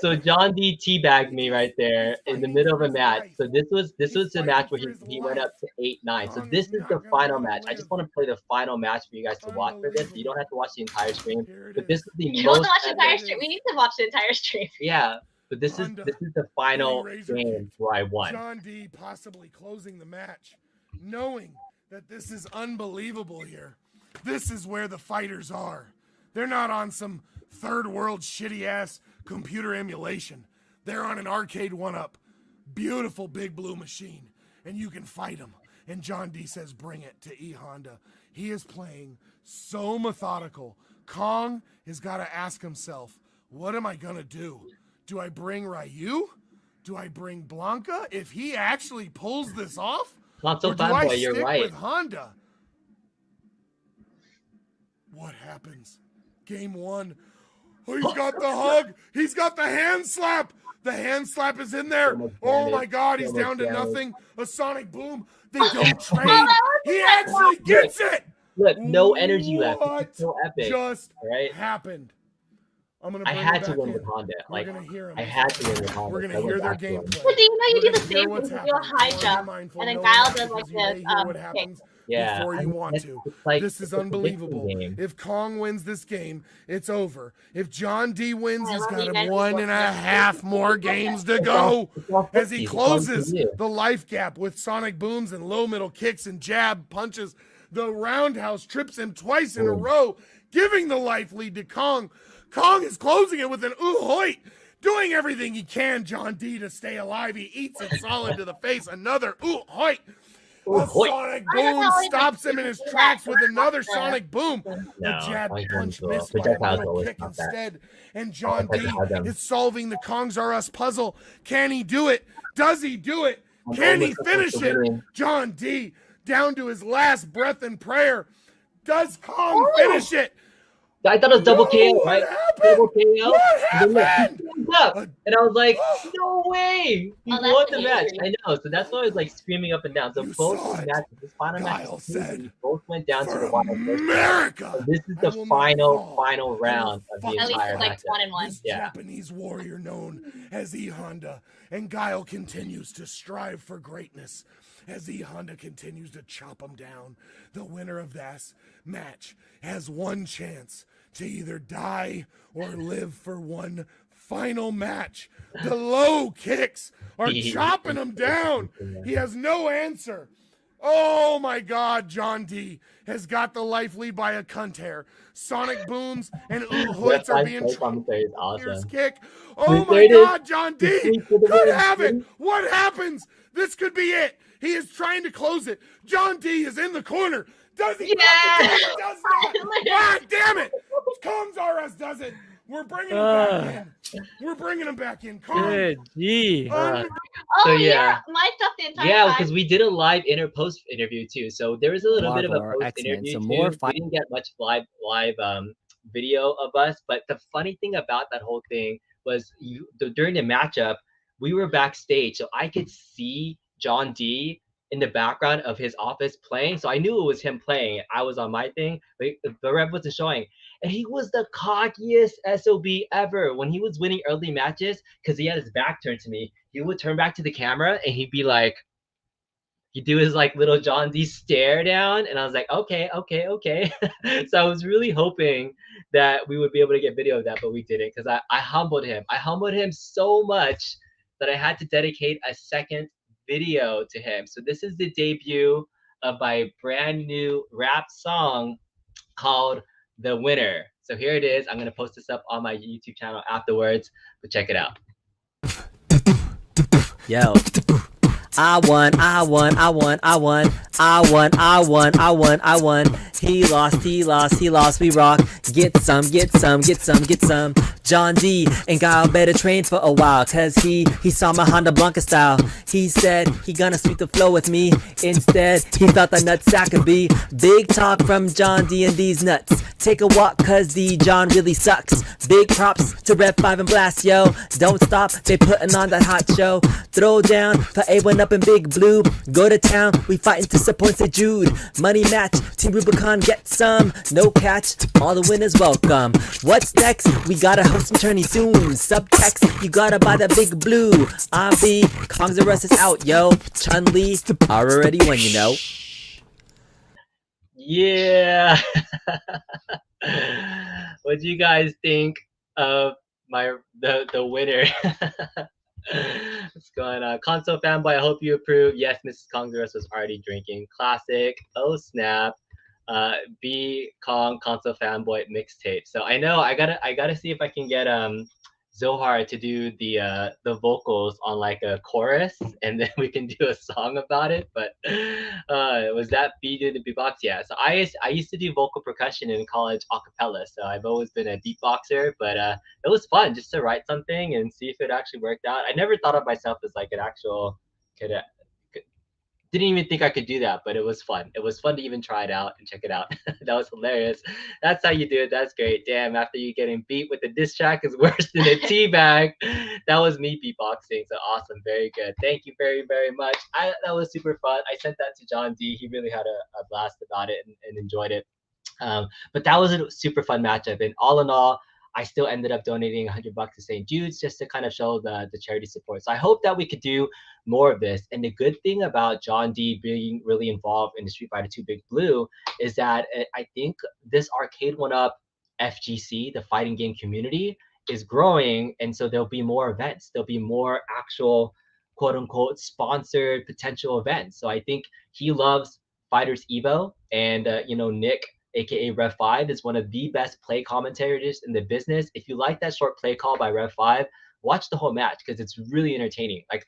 So John D teabagged me right there in the middle of a match. So this was the match where he went up to 8-9. So this is the final match. I just want to play the final match for you guys to watch for this. You don't have to watch the entire stream, but this is the you most. Don't watch the entire stream. We need to watch the entire stream. Yeah, but this is the final game where I won. John D possibly closing the match, knowing that this is unbelievable here. This is where the fighters are. They're not on some third world shitty ass computer emulation. They're on an Arcade1Up, beautiful big blue machine, and you can fight them. And John D says, bring it to E Honda. He is playing so methodical. Kong has got to ask himself, what am I gonna do? Do I bring Ryu? Do I bring Blanca? If he actually pulls this off, not so or do I stick you're right. with Honda? What happens? Game 1. Oh, he's got the hug. He's got the hand slap. The hand slap is in there. Oh my god, he's down to nothing. A sonic boom. They don't trade. He actually gets it. Look, no energy left. It's so epic. Just right? happened. I had to win with Honda. Like, I had to win with Honda. We're gonna hear their gameplay. Well, do you know you do the same thing? You do a high jump, and then Guile does like this kick. Yeah, before you want to. This is unbelievable. If Kong wins this game, it's over. If John D wins, he's got 1.5 more games to go as he closes the life gap with sonic booms and low middle kicks and jab punches. The roundhouse trips him twice in a row, giving the life lead to Kong. Kong is closing it with an ooh hoit, doing everything he can, John D, to stay alive. He eats it solid to the face. Another ooh hoit. A sonic boom stops him in his tracks with another sonic boom. The jab punch missed by a kick instead. And John D is solving the Kongs R Us puzzle. Can he do it? Does he do it? Can he finish it? John D down to his last breath and prayer. Does Kong finish it? I thought it was double KO, right? Double KO. What happened? And I was like, no way! He won the match. I know. So that's why I was like screaming up and down. So both matches, this final match, both went down to the wire. America. So this is the final round of the entire match. This Japanese warrior known as E Honda, and Guile continues to strive for greatness as E Honda continues to chop him down. The winner of this match has one chance to either die or live for one final match. The low kicks are chopping him down. He has no answer. Oh my God, John D has got the life lead by a cunt hair. Sonic booms and hoots are being commentary is awesome. Kick. Oh my God, John D could have it. What happens? This could be it. He is trying to close it. John D is in the corner. Does he? Yeah. He does not. Ah, damn it. Kongs RS does it. We're bringing him back in. We're bringing him back in. Good gee. So yeah, mic'd up the entire yeah, time. because we did a live post interview too. So there was a little bit of a post interview too. We didn't get much live video of us, but the funny thing about that whole thing was during the matchup, we were backstage, so I could see John D in the background of his office playing. So I knew it was him playing. I was on my thing, but the ref wasn't showing. And he was the cockiest SOB ever. When he was winning early matches, because he had his back turned to me, he would turn back to the camera and he'd be like, he'd do his like little John D stare down. And I was like, okay. So I was really hoping that we would be able to get video of that, but we didn't, because I humbled him. I humbled him so much that I had to dedicate a second video to him. So this is the debut of my brand new rap song called The Winner. So here it is. I'm going to post this up on my YouTube channel afterwards, but check it out. Yo. I won. He lost, we rock. Get some. John D ain't got better trains for a while, cause he saw my Honda Blanca style. He said he gonna sweep the flow with me. Instead, he thought the nutsack could be. Big talk from John D and these nuts. Take a walk, cause the John really sucks. Big props to Rev 5 and Blast, yo. Don't stop, they putting on that hot show. Throw down for A1Up and Big Blue. Go to town, we fighting to support St. Jude. Money match, Team Rubicon get some. No catch, all the winners welcome. What's next? We gotta host some tourney soon. Subtext, you gotta buy the Big Blue. I'm B, Kongs R Us is out, yo. Chun-Li, already won, you know. Yeah. What do you guys think of the winner? What's going on? Console fanboy, I hope you approve. Yes, Mrs. Kongs R Us was already drinking. Classic. Oh snap. B Kong console fanboy mixtape. So I know I gotta see if I can get Zohar to do the vocals on like a chorus, and then we can do a song about it. But was that B doing the beatbox? Yeah. So I used to do vocal percussion in college a cappella. So I've always been a beatboxer, but it was fun just to write something and see if it actually worked out. I never thought of myself as like an actual didn't even think I could do that, but it was fun. It was fun to even try it out and check it out. That was hilarious. That's how you do it. That's great. Damn, after you getting beat with the diss track is worse than a teabag. That was me beatboxing. So awesome. Very good. Thank you very, very much. That was super fun. I sent that to John D. He really had a blast about it and enjoyed it. But that was a super fun matchup. And all in all, I still ended up donating $100 to St. Jude's just to kind of show the charity support. So I hope that we could do more of this. And the good thing about John D being really involved in the Street Fighter 2 Big Blue is that I think this Arcade1Up FGC, the fighting game community, is growing. And so there'll be more events. There'll be more actual quote unquote sponsored potential events. So I think he loves Fighters Evo, and Nick, aka Rev 5, is one of the best play commentators in the business. If you like that short play call by Rev 5, watch the whole match because it's really entertaining. Like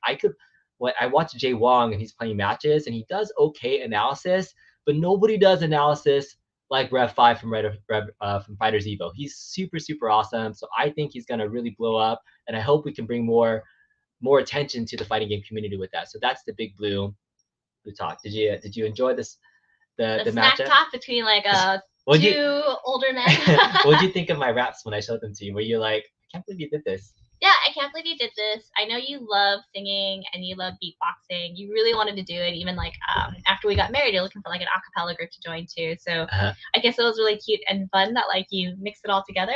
I watch Jay Wong and he's playing matches and he does okay analysis, but nobody does analysis like Rev 5 from from Fighters Evo. He's super, super awesome. So I think he's gonna really blow up, and I hope we can bring more attention to the fighting game community with that. So that's the Big Blue talk. Did you enjoy this? The snack matchup? talk between like two older men. What did you think of my raps when I showed them to you? Were you like, I can't believe you did this? Yeah, I can't believe you did this. I know you love singing and you love beatboxing. You really wanted to do it. Even like after we got married, you're looking for like an a cappella group to join too. So I guess it was really cute and fun that like you mixed it all together.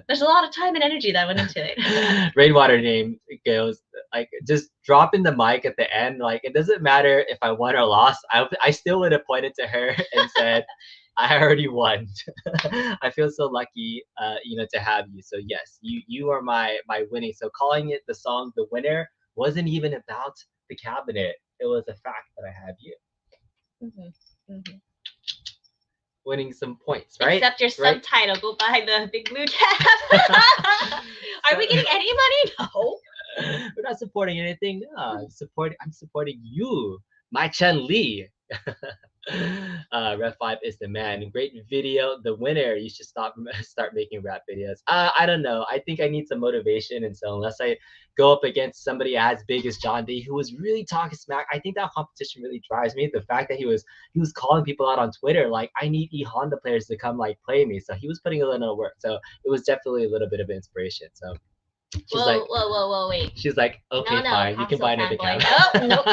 There's a lot of time and energy that went into it. Rainwater name goes like just dropping the mic at the end. Like it doesn't matter if I won or lost. I still would have pointed to her and said, I already won. I feel so lucky, to have you. So yes, you are my winning. So calling it the song "The Winner" wasn't even about the cabinet. it was a fact that I have you. Winning some points, right? Except your subtitle. Go buy the big blue tab. Are we getting any money? No. We're not supporting anything. No, I'm supporting you, my Chun-Li. Ref 5 is the man. Great video. The winner. You should start making rap videos. I don't know. I think I need some motivation, and so unless I go up against somebody as big as John D, who was really talking smack, I think that competition really drives me. The fact that he was calling people out on Twitter like, I need Honda players to come like play me. So he was putting a little work. So it was definitely a little bit of inspiration. So she's whoa, wait. She's like, okay, fine, you can buy another camera. Nope.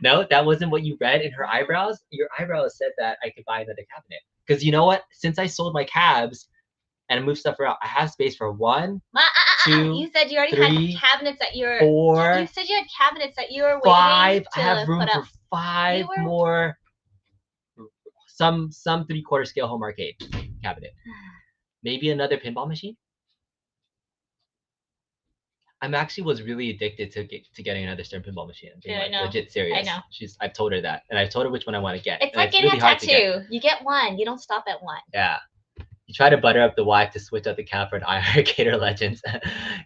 No, that wasn't what you read in her eyebrows. Your eyebrows said that I could buy another cabinet. Because you know what? Since I sold my cabs and moved stuff around, I have space for 1, 2, you said you already 3, had cabinets that you were 4. You said you had cabinets that you were 5. waiting to I have room for 5 more. Some 3/4 scale home arcade cabinet. Maybe another pinball machine. I'm actually was really addicted to getting another Stern pinball machine. Being like legit serious. I know. I've told her that, and I've told her which one I want to get. It's like getting really a tattoo. You get one. You don't stop at one. Yeah. You try to butter up the wife to switch out the cap for an iArcader Legends.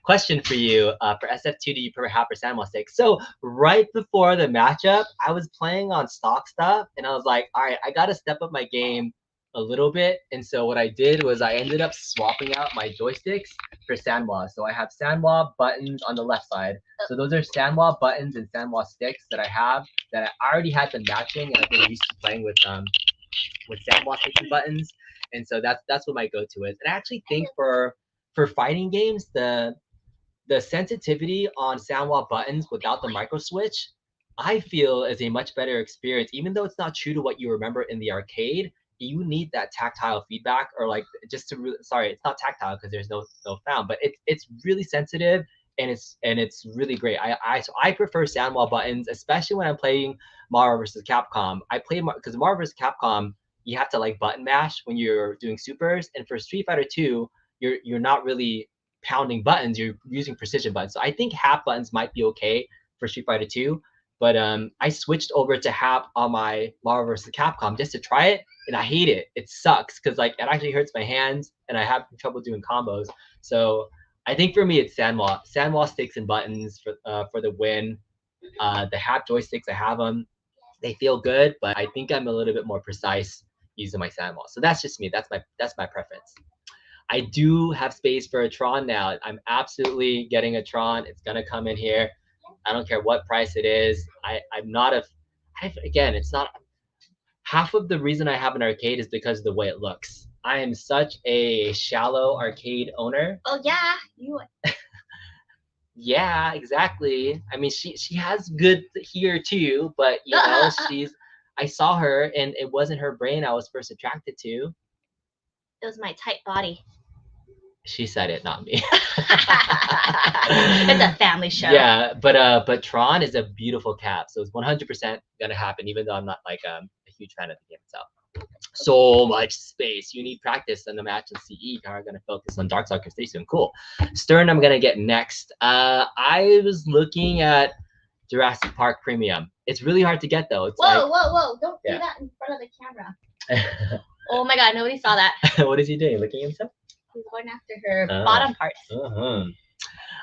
Question for you: for SF2, do you prefer Hap or Sandwall stick? So right before the matchup, I was playing on stock stuff, and I was like, all right, I got to step up my game a little bit. And so what I did was I ended up swapping out my joysticks for Sandwall. So I have Sandwall buttons on the left side. So those are Sandwall buttons and Sandwall sticks that I have that I already had them matching, and I've been used to playing with Sandwall sticks and buttons. And so that's what my go-to is. And I actually think for fighting games, the sensitivity on Sandwall buttons without the micro switch, I feel is a much better experience. Even though it's not true to what you remember in the arcade, you need that tactile feedback, or like just to really, sorry, it's not tactile because there's no sound, but it's really sensitive, and it's really great. So I prefer Sandwall buttons, especially when I'm playing Marvel vs. Capcom. I play because Marvel vs. Capcom, you have to like button mash when you're doing supers, and for Street Fighter 2, you're not really pounding buttons, you're using precision buttons. So I think Hap buttons might be okay for Street Fighter 2, but I switched over to Hap on my Marvel vs. Capcom just to try it, and I hate it. It sucks because like it actually hurts my hands, and I have trouble doing combos. So I think for me it's Sandwall sticks and buttons for the win. The Hap joysticks, I have them. They feel good, but I think I'm a little bit more precise using my Sandwall. So that's just me. That's my preference. I do have space for a Tron now. I'm absolutely getting a Tron. It's gonna come in here. I don't care what price it is. Again, it's not. Half of the reason I have an arcade is because of the way it looks. I am such a shallow arcade owner. Oh yeah, you. Yeah, exactly. I mean, she has good here too, but you know, I saw her, and it wasn't her brain I was first attracted to. It was my tight body. She said it, not me. It's a family show. Yeah, but Tron is a beautiful cap, so it's 100% gonna happen, even though I'm not like a huge fan of the game itself. So much space. You need practice in the match in CE. How are gonna focus on Darkstalker Stay soon? Cool. Stern, I'm gonna get next. I was looking at Jurassic Park Premium. It's really hard to get though. It's whoa! Don't do that in front of the camera. Oh my God! Nobody saw that. What is he doing? Looking at himself? He's going after her bottom parts. All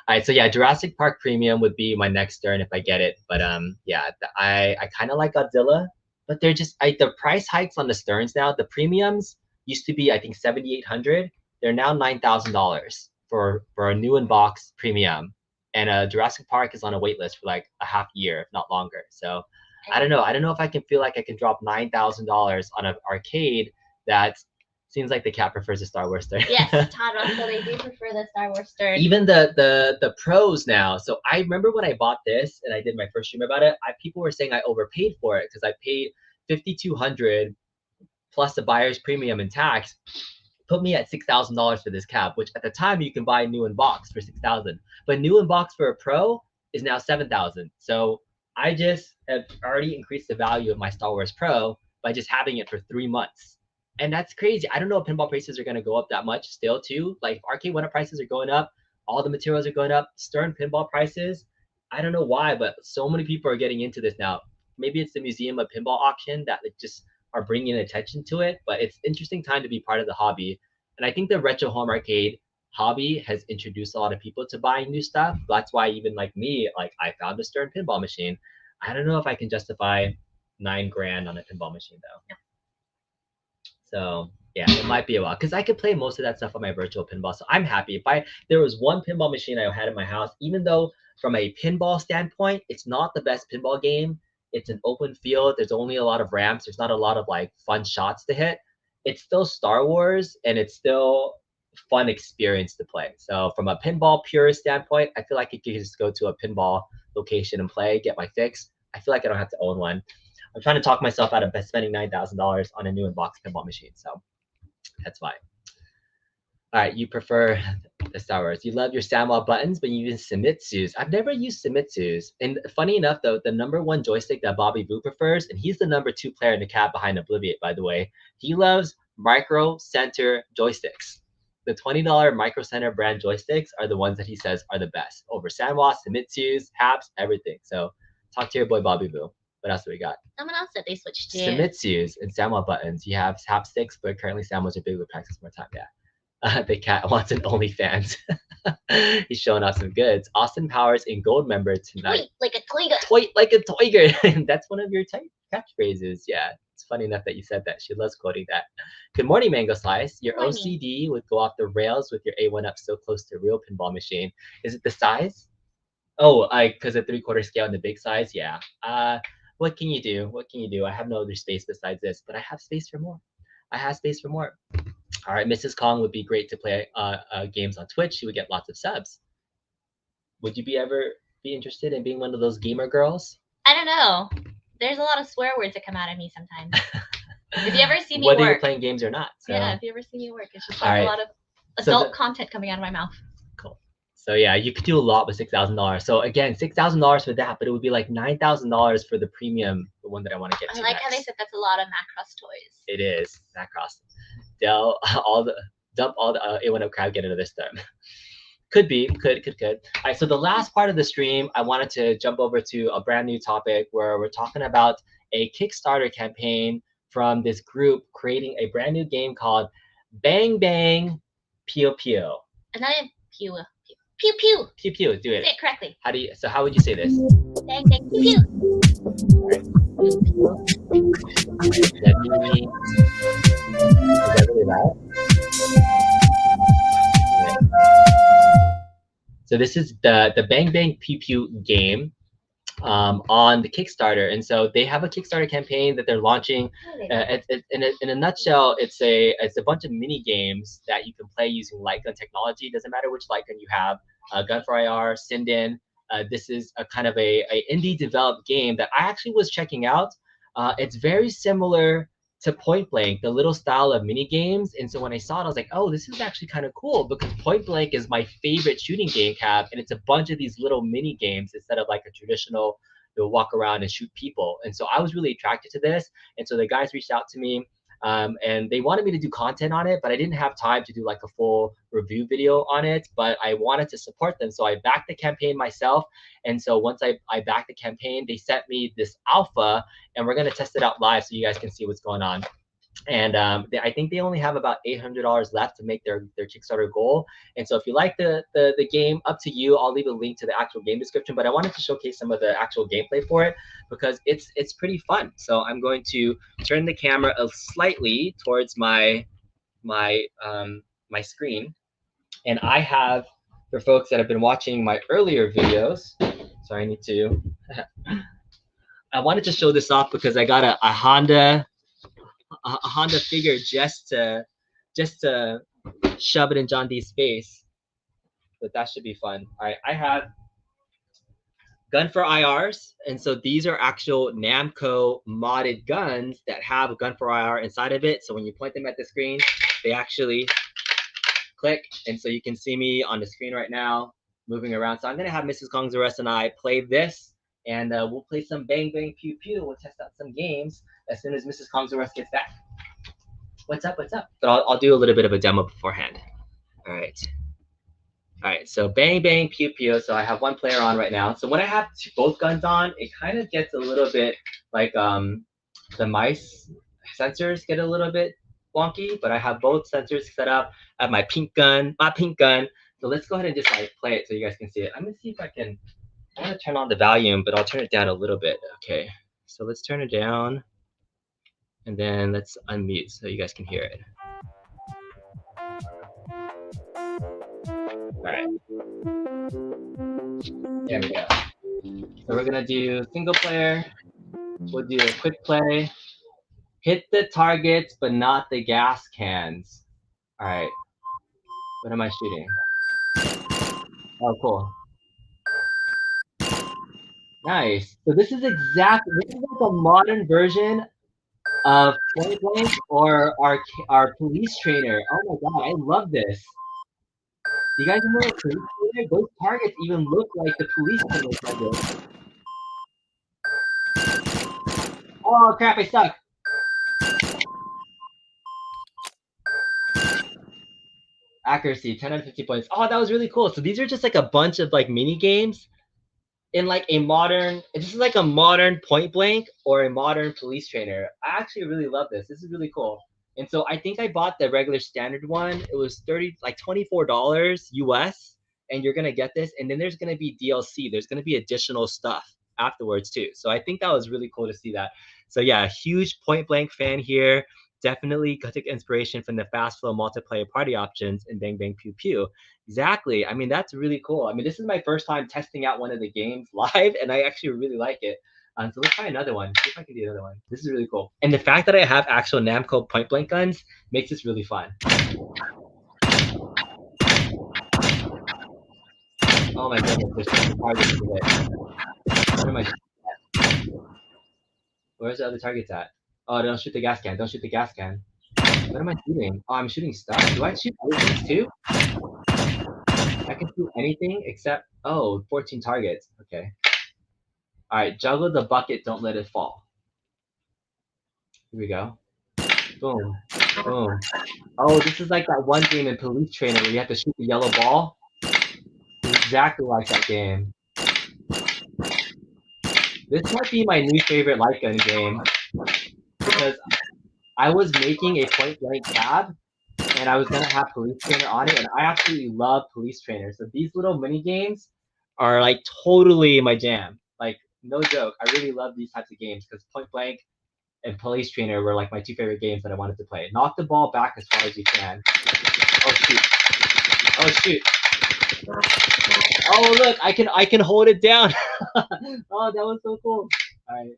right, so yeah, Jurassic Park Premium would be my next Stern if I get it. But yeah, I kind of like Godzilla, but they're just the price hikes on the Sterns now. The premiums used to be I think $7,800. They're now $9,000 for a new in box premium, and Jurassic Park is on a wait list for like a half year, if not longer. So I don't know if I can feel like I can drop $9,000 on an arcade that seems like the cat prefers the Star Wars Stern. Yes, Todd Russell, they do prefer the Star Wars Stern. Even the pros now. So I remember when I bought this and I did my first stream about it, people were saying I overpaid for it because I paid $5,200 plus the buyer's premium and tax, put me at $6,000 for this cap, which at the time you can buy new in box for $6,000. But new in box for a pro is now $7,000. So I just have already increased the value of my Star Wars Pro by just having it for 3 months. And that's crazy. I don't know if pinball prices are going to go up that much still too. Like Arcade1Up prices are going up. All the materials are going up. Stern pinball prices, I don't know why, but so many people are getting into this now. Maybe it's the Museum of Pinball auction that just are bringing attention to it, but it's interesting time to be part of the hobby. And I think the retro home arcade hobby has introduced a lot of people to buying new stuff. That's why even like me, like I found a Stern pinball machine. I don't know if I can justify $9,000 on a pinball machine though. Yeah. So yeah, it might be a while because I could play most of that stuff on my virtual pinball. So I'm happy. If there was one pinball machine I had in my house, even though from a pinball standpoint, it's not the best pinball game. It's an open field. There's only a lot of ramps. There's not a lot of like fun shots to hit. It's still Star Wars and it's still fun experience to play. So from a pinball purist standpoint, I feel like I could just go to a pinball location and play, get my fix. I feel like I don't have to own one. I'm trying to talk myself out of spending $9,000 on a new in-box pinball machine. So that's fine. All right, you prefer the Star Wars. You love your Samuel buttons, but you use Sumitsu's. I've never used Sumitsu's. And funny enough, though, the #1 joystick that Bobby Vu prefers, and he's the #2 player in the cab behind Obliviate, by the way, he loves Micro Center joysticks. The $20 Micro Center brand joysticks are the ones that he says are the best over Sanwa, Sumitsu's, Haps, everything. So talk to your boy Bobby Vu. What else do we got? Someone else said they switched to Sumitsu's and Samuel buttons. You have Hapsticks, but currently Samuel's are big with practice more time. Yeah. The cat wants an OnlyFans. He's showing off some goods. Austin Powers in gold member tonight. Toy like a toiger. Toy like a toiger. That's one of your catchphrases. Yeah, it's funny enough that you said that. She loves quoting that. Good morning, Mango Slice. Your OCD would go off the rails with your A1 up so close to a real pinball machine. Is it the size? Oh, because of 3/4 scale and the big size. Yeah. What can you do? What can you do? I have no other space besides this, but I have space for more. I have space for more. All right, Mrs. Kong would be great to play games on Twitch. She would get lots of subs. Would you ever be interested in being one of those gamer girls? I don't know. There's a lot of swear words that come out of me sometimes. If you ever see me whether work, you're playing games or not. So. Yeah, if you ever see me work, it's just like a lot of adult content coming out of my mouth. Cool. So yeah, you could do a lot with $6,000. So again, $6,000 for that, but it would be like $9,000 for the premium, the one that I want to get to. I like how they said that's a lot of Macross toys. It is Macross. Dump all the A1 crowd, get into this term. Could be, could. All right, so the last part of the stream, I wanted to jump over to a brand new topic where we're talking about a Kickstarter campaign from this group creating a brand new game called Bang Bang Pew Pew. And I am Pew Pew Pew. Pew Pew, do it. Say it correctly. How would you say this? Bang Bang Pew Pew. Is that really loud? So this is the Bang Bang Pew Pew game on the Kickstarter, and so they have a Kickstarter campaign that they're launching. In a nutshell, it's a bunch of mini games that you can play using light gun technology. It doesn't matter which light gun you have, Gun for IR, Sinden. This is a kind of a indie developed game that I actually was checking out. It's very similar to Point Blank, the little style of mini games. And so when I saw it, I was like, oh, this is actually kind of cool because Point Blank is my favorite shooting game, Cap, and it's a bunch of these little mini games instead of like a traditional, you'll walk around and shoot people. And so I was really attracted to this. And so the guys reached out to me and they wanted me to do content on it, but I didn't have time to do like a full review video on it, but I wanted to support them. So I backed the campaign myself. And so once I backed the campaign, they sent me this alpha and we're going to test it out live so you guys can see what's going on. And I think they only have about $800 left to make their Kickstarter goal. And so if you like the game, up to you. I'll leave a link to the actual game description, but I wanted to showcase some of the actual gameplay for it because it's pretty fun. So I'm going to turn the camera slightly towards my screen. And I have, for folks that have been watching my earlier videos, sorry, I need to, I wanted to show this off because I got a Honda figure just to shove it in John D's face, but that should be fun. All right, I have Gun for IRs, and so these are actual Namco modded guns that have a Gun for IR inside of it. So when you point them at the screen, they actually click, and so you can see me on the screen right now moving around. So I'm gonna have Mrs. Kong's Arrest and I play this, and we'll play some Bang Bang Pew Pew. We'll test out some games as soon as Mrs. Kong's Arrest gets back. What's up? But I'll do a little bit of a demo beforehand. All right. All right, so bang, bang, pew, pew. So I have one player on right now. So when I have both guns on, it kind of gets a little bit like the mice sensors get a little bit wonky, but I have both sensors set up. I have my pink gun. So let's go ahead and just like play it so you guys can see it. I'm gonna see if I can. I want to turn on the volume, but I'll turn it down a little bit. Okay, so let's turn it down, and then let's unmute so you guys can hear it. All right. There we go. So we're gonna do single player. We'll do a quick play. Hit the targets, but not the gas cans. All right. What am I shooting? Oh, cool. Nice. So this is like a modern version of Point Blank or our police trainer. Oh my god, I love this. You guys remember police trainer? Those targets even look like the police trainer. Oh crap, I suck. Accuracy, 10 out of 50 points. Oh, that was really cool. So these are just like a bunch of like mini games in like a modern, this is like a modern Point Blank or a modern police trainer. I actually really love this. This is really cool. And so I think I bought the regular standard one. It was $24 US, and you're gonna get this. And then there's gonna be DLC. There's gonna be additional stuff afterwards too. So I think that was really cool to see that. So yeah, huge Point Blank fan here. Definitely took inspiration from the fast flow multiplayer party options in Bang Bang Pew Pew. Exactly. I mean, that's really cool. I mean, this is my first time testing out one of the games live, and I actually really like it. So let's try another one. See if I can do another one. This is really cool. And the fact that I have actual Namco point blank guns makes this really fun. Oh my goodness, there's so many targets to it. What am I shooting at? Where's the other targets at? Oh, don't shoot the gas can. Don't shoot the gas can. What am I shooting? Oh, I'm shooting stuff. Do I shoot other things too? I can shoot anything except, 14 targets. Okay. All right, juggle the bucket, don't let it fall. Here we go. Boom, boom. Oh, this is like that one game in Police Trainer where you have to shoot the yellow ball. It's exactly like that game. This might be my new favorite light gun game because I was making a point blank tab and I was gonna have Police Trainer on it, and I absolutely love Police Trainer. So these little mini games are like totally my jam. Like, no joke. I really love these types of games because Point Blank and Police Trainer were like my two favorite games that I wanted to play. Knock the ball back as far as you can. Oh shoot. Oh shoot. Oh look, I can hold it down. Oh, that was so cool. All right.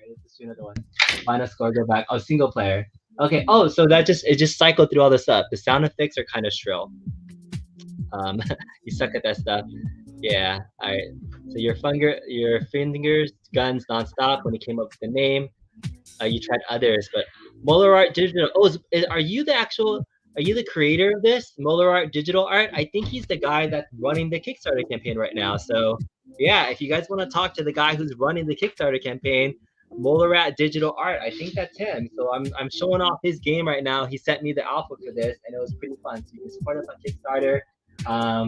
Let's do another one. Final score, go back. Oh, single player. Okay. Oh, so it just cycled through all this stuff. The sound effects are kind of shrill. You suck at that stuff. Yeah. All right. So your fingers, guns nonstop when you came up with the name. You tried others, but Molar Art Digital. Oh, are you the creator of this? Molar Art Digital Art? I think he's the guy that's running the Kickstarter campaign right now. So yeah, if you guys want to talk to the guy who's running the Kickstarter campaign, Molar Art Digital Art, I think that's him. So I'm showing off his game right now. He sent me the alpha for this, and it was pretty fun. So you can support us on Kickstarter.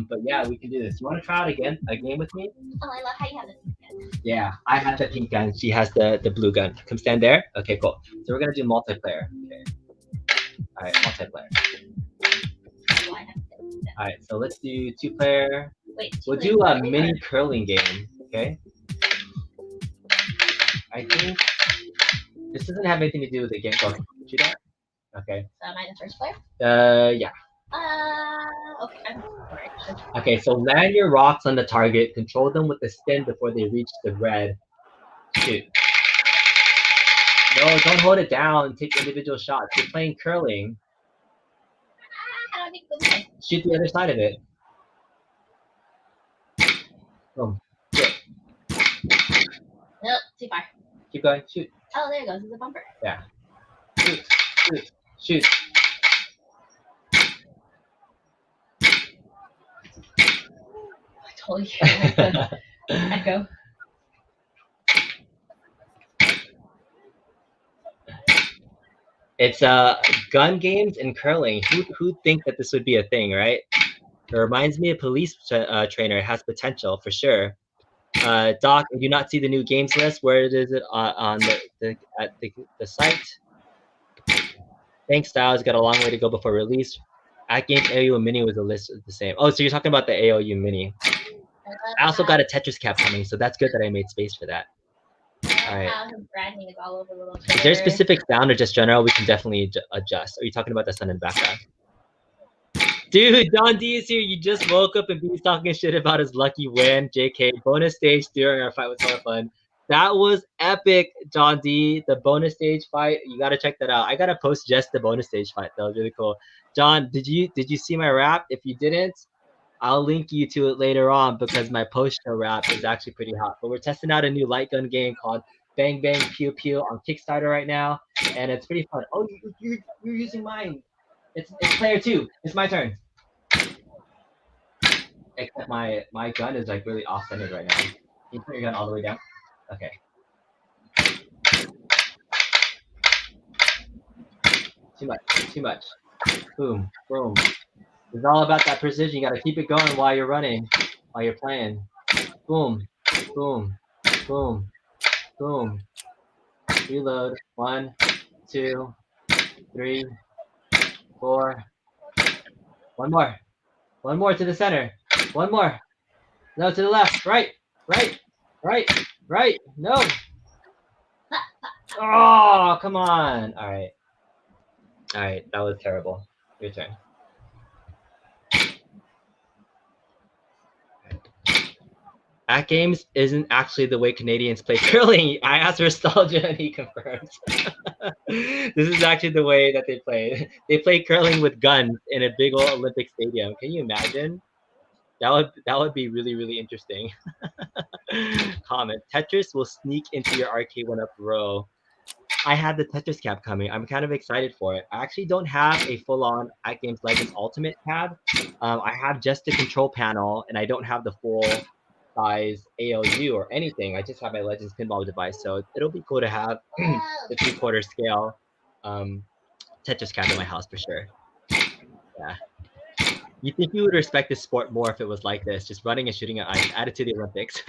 But yeah, we can do this. You want to try out a game with me? Oh, I love how you have this gun. Yeah, I have the pink gun. She has the blue gun. Come stand there. Okay, cool. So we're gonna do multiplayer. Okay. All right, multiplayer. All right, so let's do 2-player. We'll do a mini curling game. Okay. I think this doesn't have anything to do with the game. Oh, shoot that. Okay. So am I the first player? Yeah. Okay. Okay, so land your rocks on the target, control them with the spin before they reach the red. Shoot. No, don't hold it down. Take individual shots. You're playing curling. I don't think so. Shoot the other side of it. Boom. Shoot. Nope, too far. Keep going. Shoot. Oh, there it goes. It's a bumper. Yeah. Shoot. Totally can't. Echo. It's gun games and curling. Who'd think that this would be a thing, right? It reminds me of police trainer. It has potential for sure. Doc, do you not see the new games list? Where is it on the site? Thanks, Styles. Got a long way to go before release. At Games AOU Mini was the list the same. Oh, so you're talking about the AOU Mini. I also got a Tetris cap coming, so that's good that I made space for that. All right. Branding is all over the little Is there a specific sound or just general? We can definitely adjust. Are you talking about the sun in the background? Dude, Don D is here. You just woke up and he's talking shit about his lucky win. JK, bonus stage during our fight was so fun. That was epic, John D. The bonus stage fight. You gotta check that out. I gotta post just the bonus stage fight. That was really cool. John, did you see my rap? If you didn't, I'll link you to it later on because my post-show rap is actually pretty hot. But we're testing out a new light gun game called Bang Bang Pew Pew on KickStarter right now, and it's pretty fun. Oh, you're using mine. It's player 2. It's my turn. Except my gun is like really off-centered right now. Can you put your gun all the way down? Okay. Too much. Boom, boom. It's all about that precision. You gotta keep it going while you're running, while you're playing. Boom, boom, boom, boom. Reload. 1, 2, 3, 4. One more. One more to the center. One more. No, to the left. Right. No. Oh, come on. All right. That was terrible. Your turn. At games isn't actually the way Canadians play curling. I asked Nostalgia and he confirms. This is actually the way that they play. They play curling with guns in a big old Olympic stadium. Can you imagine? That would be really, really interesting. Comment. Tetris will sneak into your Arcade1Up row. I have the Tetris cap coming. I'm kind of excited for it. I actually don't have a full-on At Games Legends Ultimate tab. I have just the control panel, and I don't have the full size ALU or anything. I just have my Legends pinball device, so it'll be cool to have the 3/4 scale Tetris cap in my house for sure. Yeah. You think you would respect this sport more if it was like this, just running and shooting at ice, add it to the Olympics.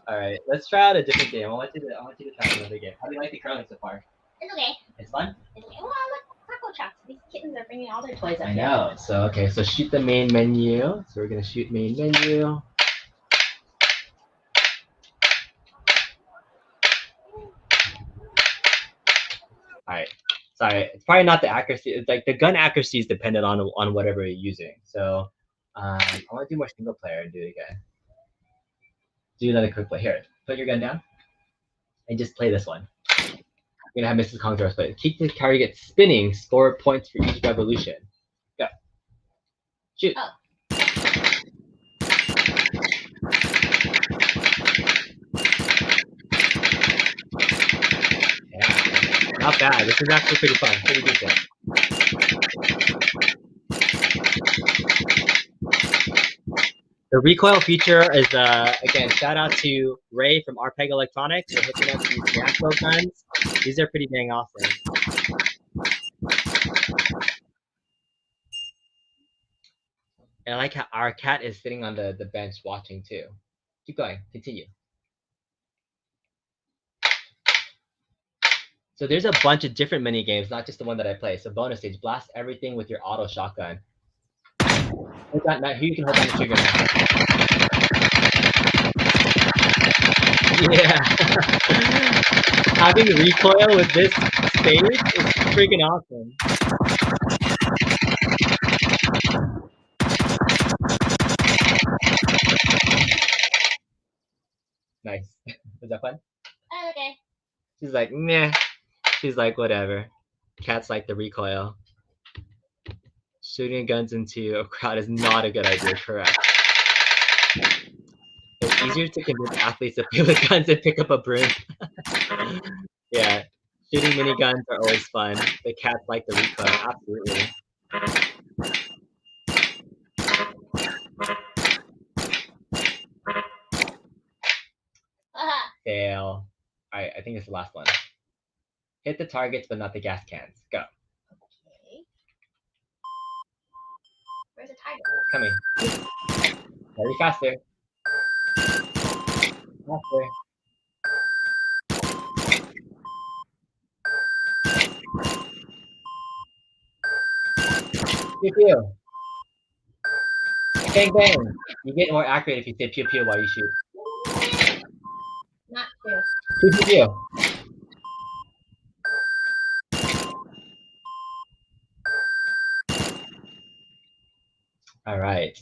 All right, let's try out a different game. I want you to try another game. How do you like the curling so far? It's okay. It's fun? It's okay. Well, look, taco trucks. These kittens are bringing all their toys up I here. know. So, okay, so shoot the main menu. So we're going to shoot main menu. All right. Sorry, it's probably not the accuracy. It's like the gun accuracy is dependent on whatever you're using. So I want to do more single player and do it again. Do another quick play. Here, put your gun down and just play this one. You're gonna have Mrs. Kong's play. Keep the target spinning. Score points for each revolution. Go. Shoot. Oh. Yeah, not bad. This is actually pretty fun. Pretty good one. The recoil feature is, again, shout out to Ray from Arpeg Electronics for hooking up these Nashville guns. These are pretty dang awesome. And I like how our cat is sitting on the bench watching too. Keep going. Continue. So there's a bunch of different mini games, not just the one that I play. So bonus stage, blast everything with your auto shotgun. Hold on, now, here you can hold down the trigger now. Yeah. Having recoil with this stage is freaking awesome. Nice. Was that fun? Okay. She's like, meh. She's like, whatever. Cats like the recoil. Shooting guns into a crowd is not a good idea, correct? It's easier to convince athletes to play with guns and pick up a broom. Yeah, shooting miniguns are always fun. The cats like the recoil, absolutely. Fail. Alright, I think it's the last one. Hit the targets, but not the gas cans. Go. Okay. Where's the coming. Very faster. Faster. Pew pew. Bang bang. You get more accurate if you say pew pew while you shoot. Not pew. Pew pew pew. All right.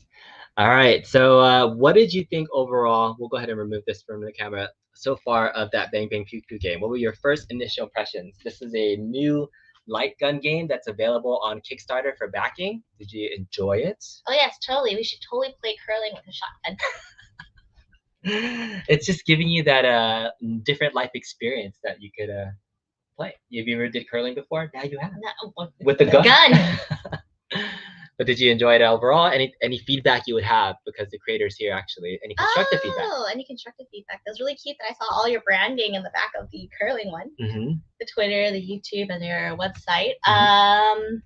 All right. So what did you think overall? We'll go ahead and remove this from the camera so far of that Bang Bang Pew Pew game. What were your first initial impressions? This is a new light gun game that's available on Kickstarter for backing. Did you enjoy it? Oh yes, totally. We should totally play curling with a shotgun. It's just giving you that different life experience that you could play. Have you ever did curling before? Yeah, you have. No, with the gun. gun. But did you enjoy it overall? Any feedback you would have, because the creators here actually, any constructive feedback? Oh, any constructive feedback. That was really cute that I saw all your branding in the back of the curling one. Mm-hmm. The Twitter, the YouTube, and your website. Mm-hmm.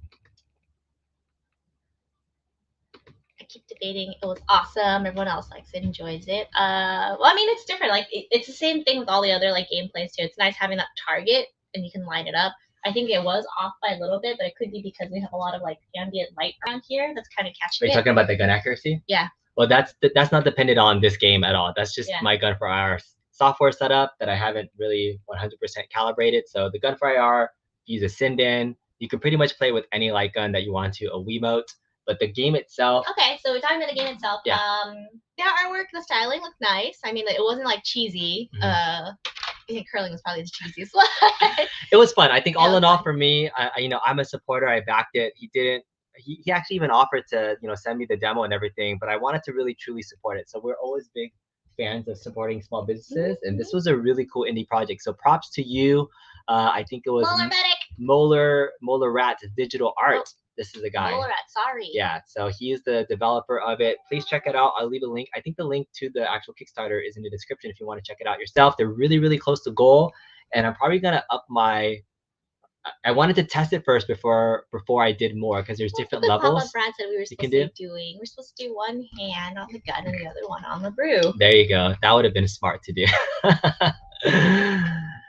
I keep debating. It was awesome. Everyone else likes it, enjoys it. Well, I mean, it's different. Like it's the same thing with all the other like gameplays too. It's nice having that target and you can line it up. I think it was off by a little bit, but it could be because we have a lot of like ambient light around here that's kind of catching it. Are you talking about the gun accuracy? Yeah. Well, that's not dependent on this game at all. That's just my gun for IR software setup that I haven't really 100% calibrated. So the gun for IR, use a Sinden. You can pretty much play with any light gun that you want to, a Wiimote. But the game itself. Okay, so we're talking about the game itself. Yeah. The artwork, the styling looked nice. I mean, it wasn't like cheesy. Mm-hmm. I think curling was probably the cheesiest one. It was fun. I think all in all for me, I'm a supporter. I backed it. He actually even offered to, send me the demo and everything, but I wanted to really truly support it. So we're always big fans of supporting small businesses, and this was a really cool indie project. So props to you. I think it was Molar Rat Digital Art. Oh. This is the guy. Molar Rat, sorry. Yeah, so he is the developer of it. Please check it out. I'll leave a link. I think the link to the actual Kickstarter is in the description if you want to check it out yourself. They're really, really close to goal, and I'm probably gonna up my. I wanted to test it first before I did more, because there's different levels. Papa Brad said we were supposed to be doing. We're supposed to do one hand on the gun and the other one on the brew. There you go. That would have been smart to do.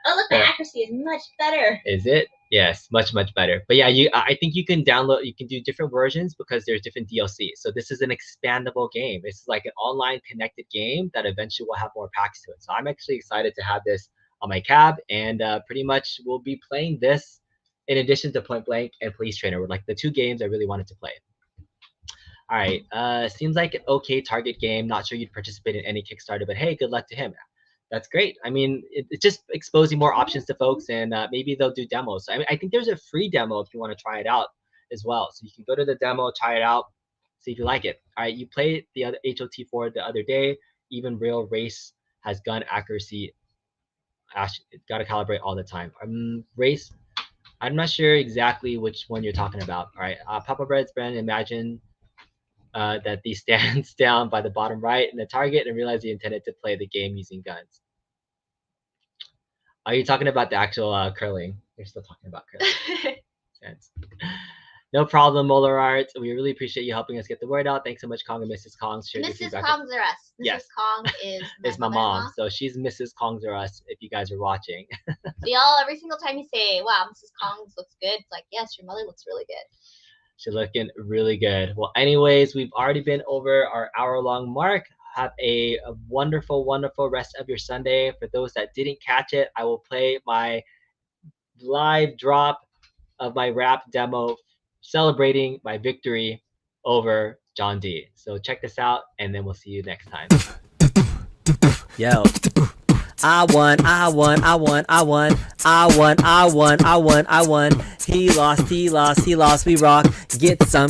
Oh, look, the accuracy is much better. Is it? Yes, much, much better. But yeah, I think you can you can do different versions because there's different DLC. So this is an expandable game. It's like an online connected game that eventually will have more packs to it. So I'm actually excited to have this on my cab, and pretty much we'll be playing this in addition to Point Blank and Police Trainer, were like the two games I really wanted to play. All right, seems like an okay target game. Not sure you'd participate in any Kickstarter, but hey, good luck to him. That's great. I mean, it's just exposing more options to folks, and maybe they'll do demos. I mean, I think there's a free demo if you want to try it out as well. So you can go to the demo, try it out, see if you like it. All right, you played the other HOT4 the other day. Even real race has gun accuracy. Got to calibrate all the time. Race, I'm not sure exactly which one you're talking about. All right, Papa Bread's brand, imagine that he stands down by the bottom right in the target and realized he intended to play the game using guns. Are you talking about the actual curling? You're still talking about curling. Sense. No problem, Molar Art. We really appreciate you helping us get the word out. Thanks so much, Kong and Mrs. Kong. Mrs. Kong's are us. Mrs. Kong is my mom. So she's Mrs. Kong's are us if you guys are watching. Y'all, every single time you say, wow, Mrs. Kong's looks good, it's like, yes, your mother looks really good. She's looking really good. Well, anyways, we've already been over our hour-long mark. Have a wonderful, wonderful rest of your Sunday. For those that didn't catch it, I will play my live drop of my rap demo celebrating my victory over John D. So check this out, and then we'll see you next time. Yo. I won. He lost, we rock. Get some.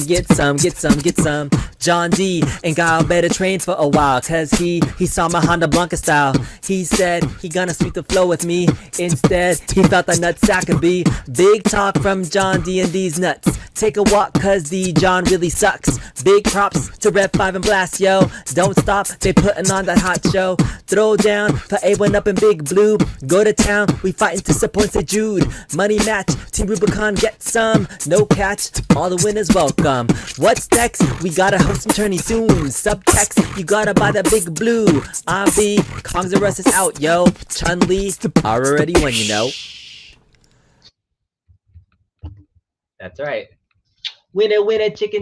John D ain't got better trains for a while, cause he saw my Honda Blanca style. He said he gonna sweep the flow with me. Instead, he thought the nutsack could be. Big talk from John D and these nuts. Take a walk, cause the John really sucks. Big props to Rev 5 and Blast, yo. Don't stop, they putting on that hot show. Throw down for A1Up and Big Blue. Go to town, we fighting to support St. Jude. Money match, Team Rubicon get some. No catch, all the winners welcome. What's next? We got a Custom tourney soon. Subtext, you gotta buy the big blue. Avi, Kongs R Us is out, yo. Chun-Li, already won, you know. That's right. Winner, winner, chicken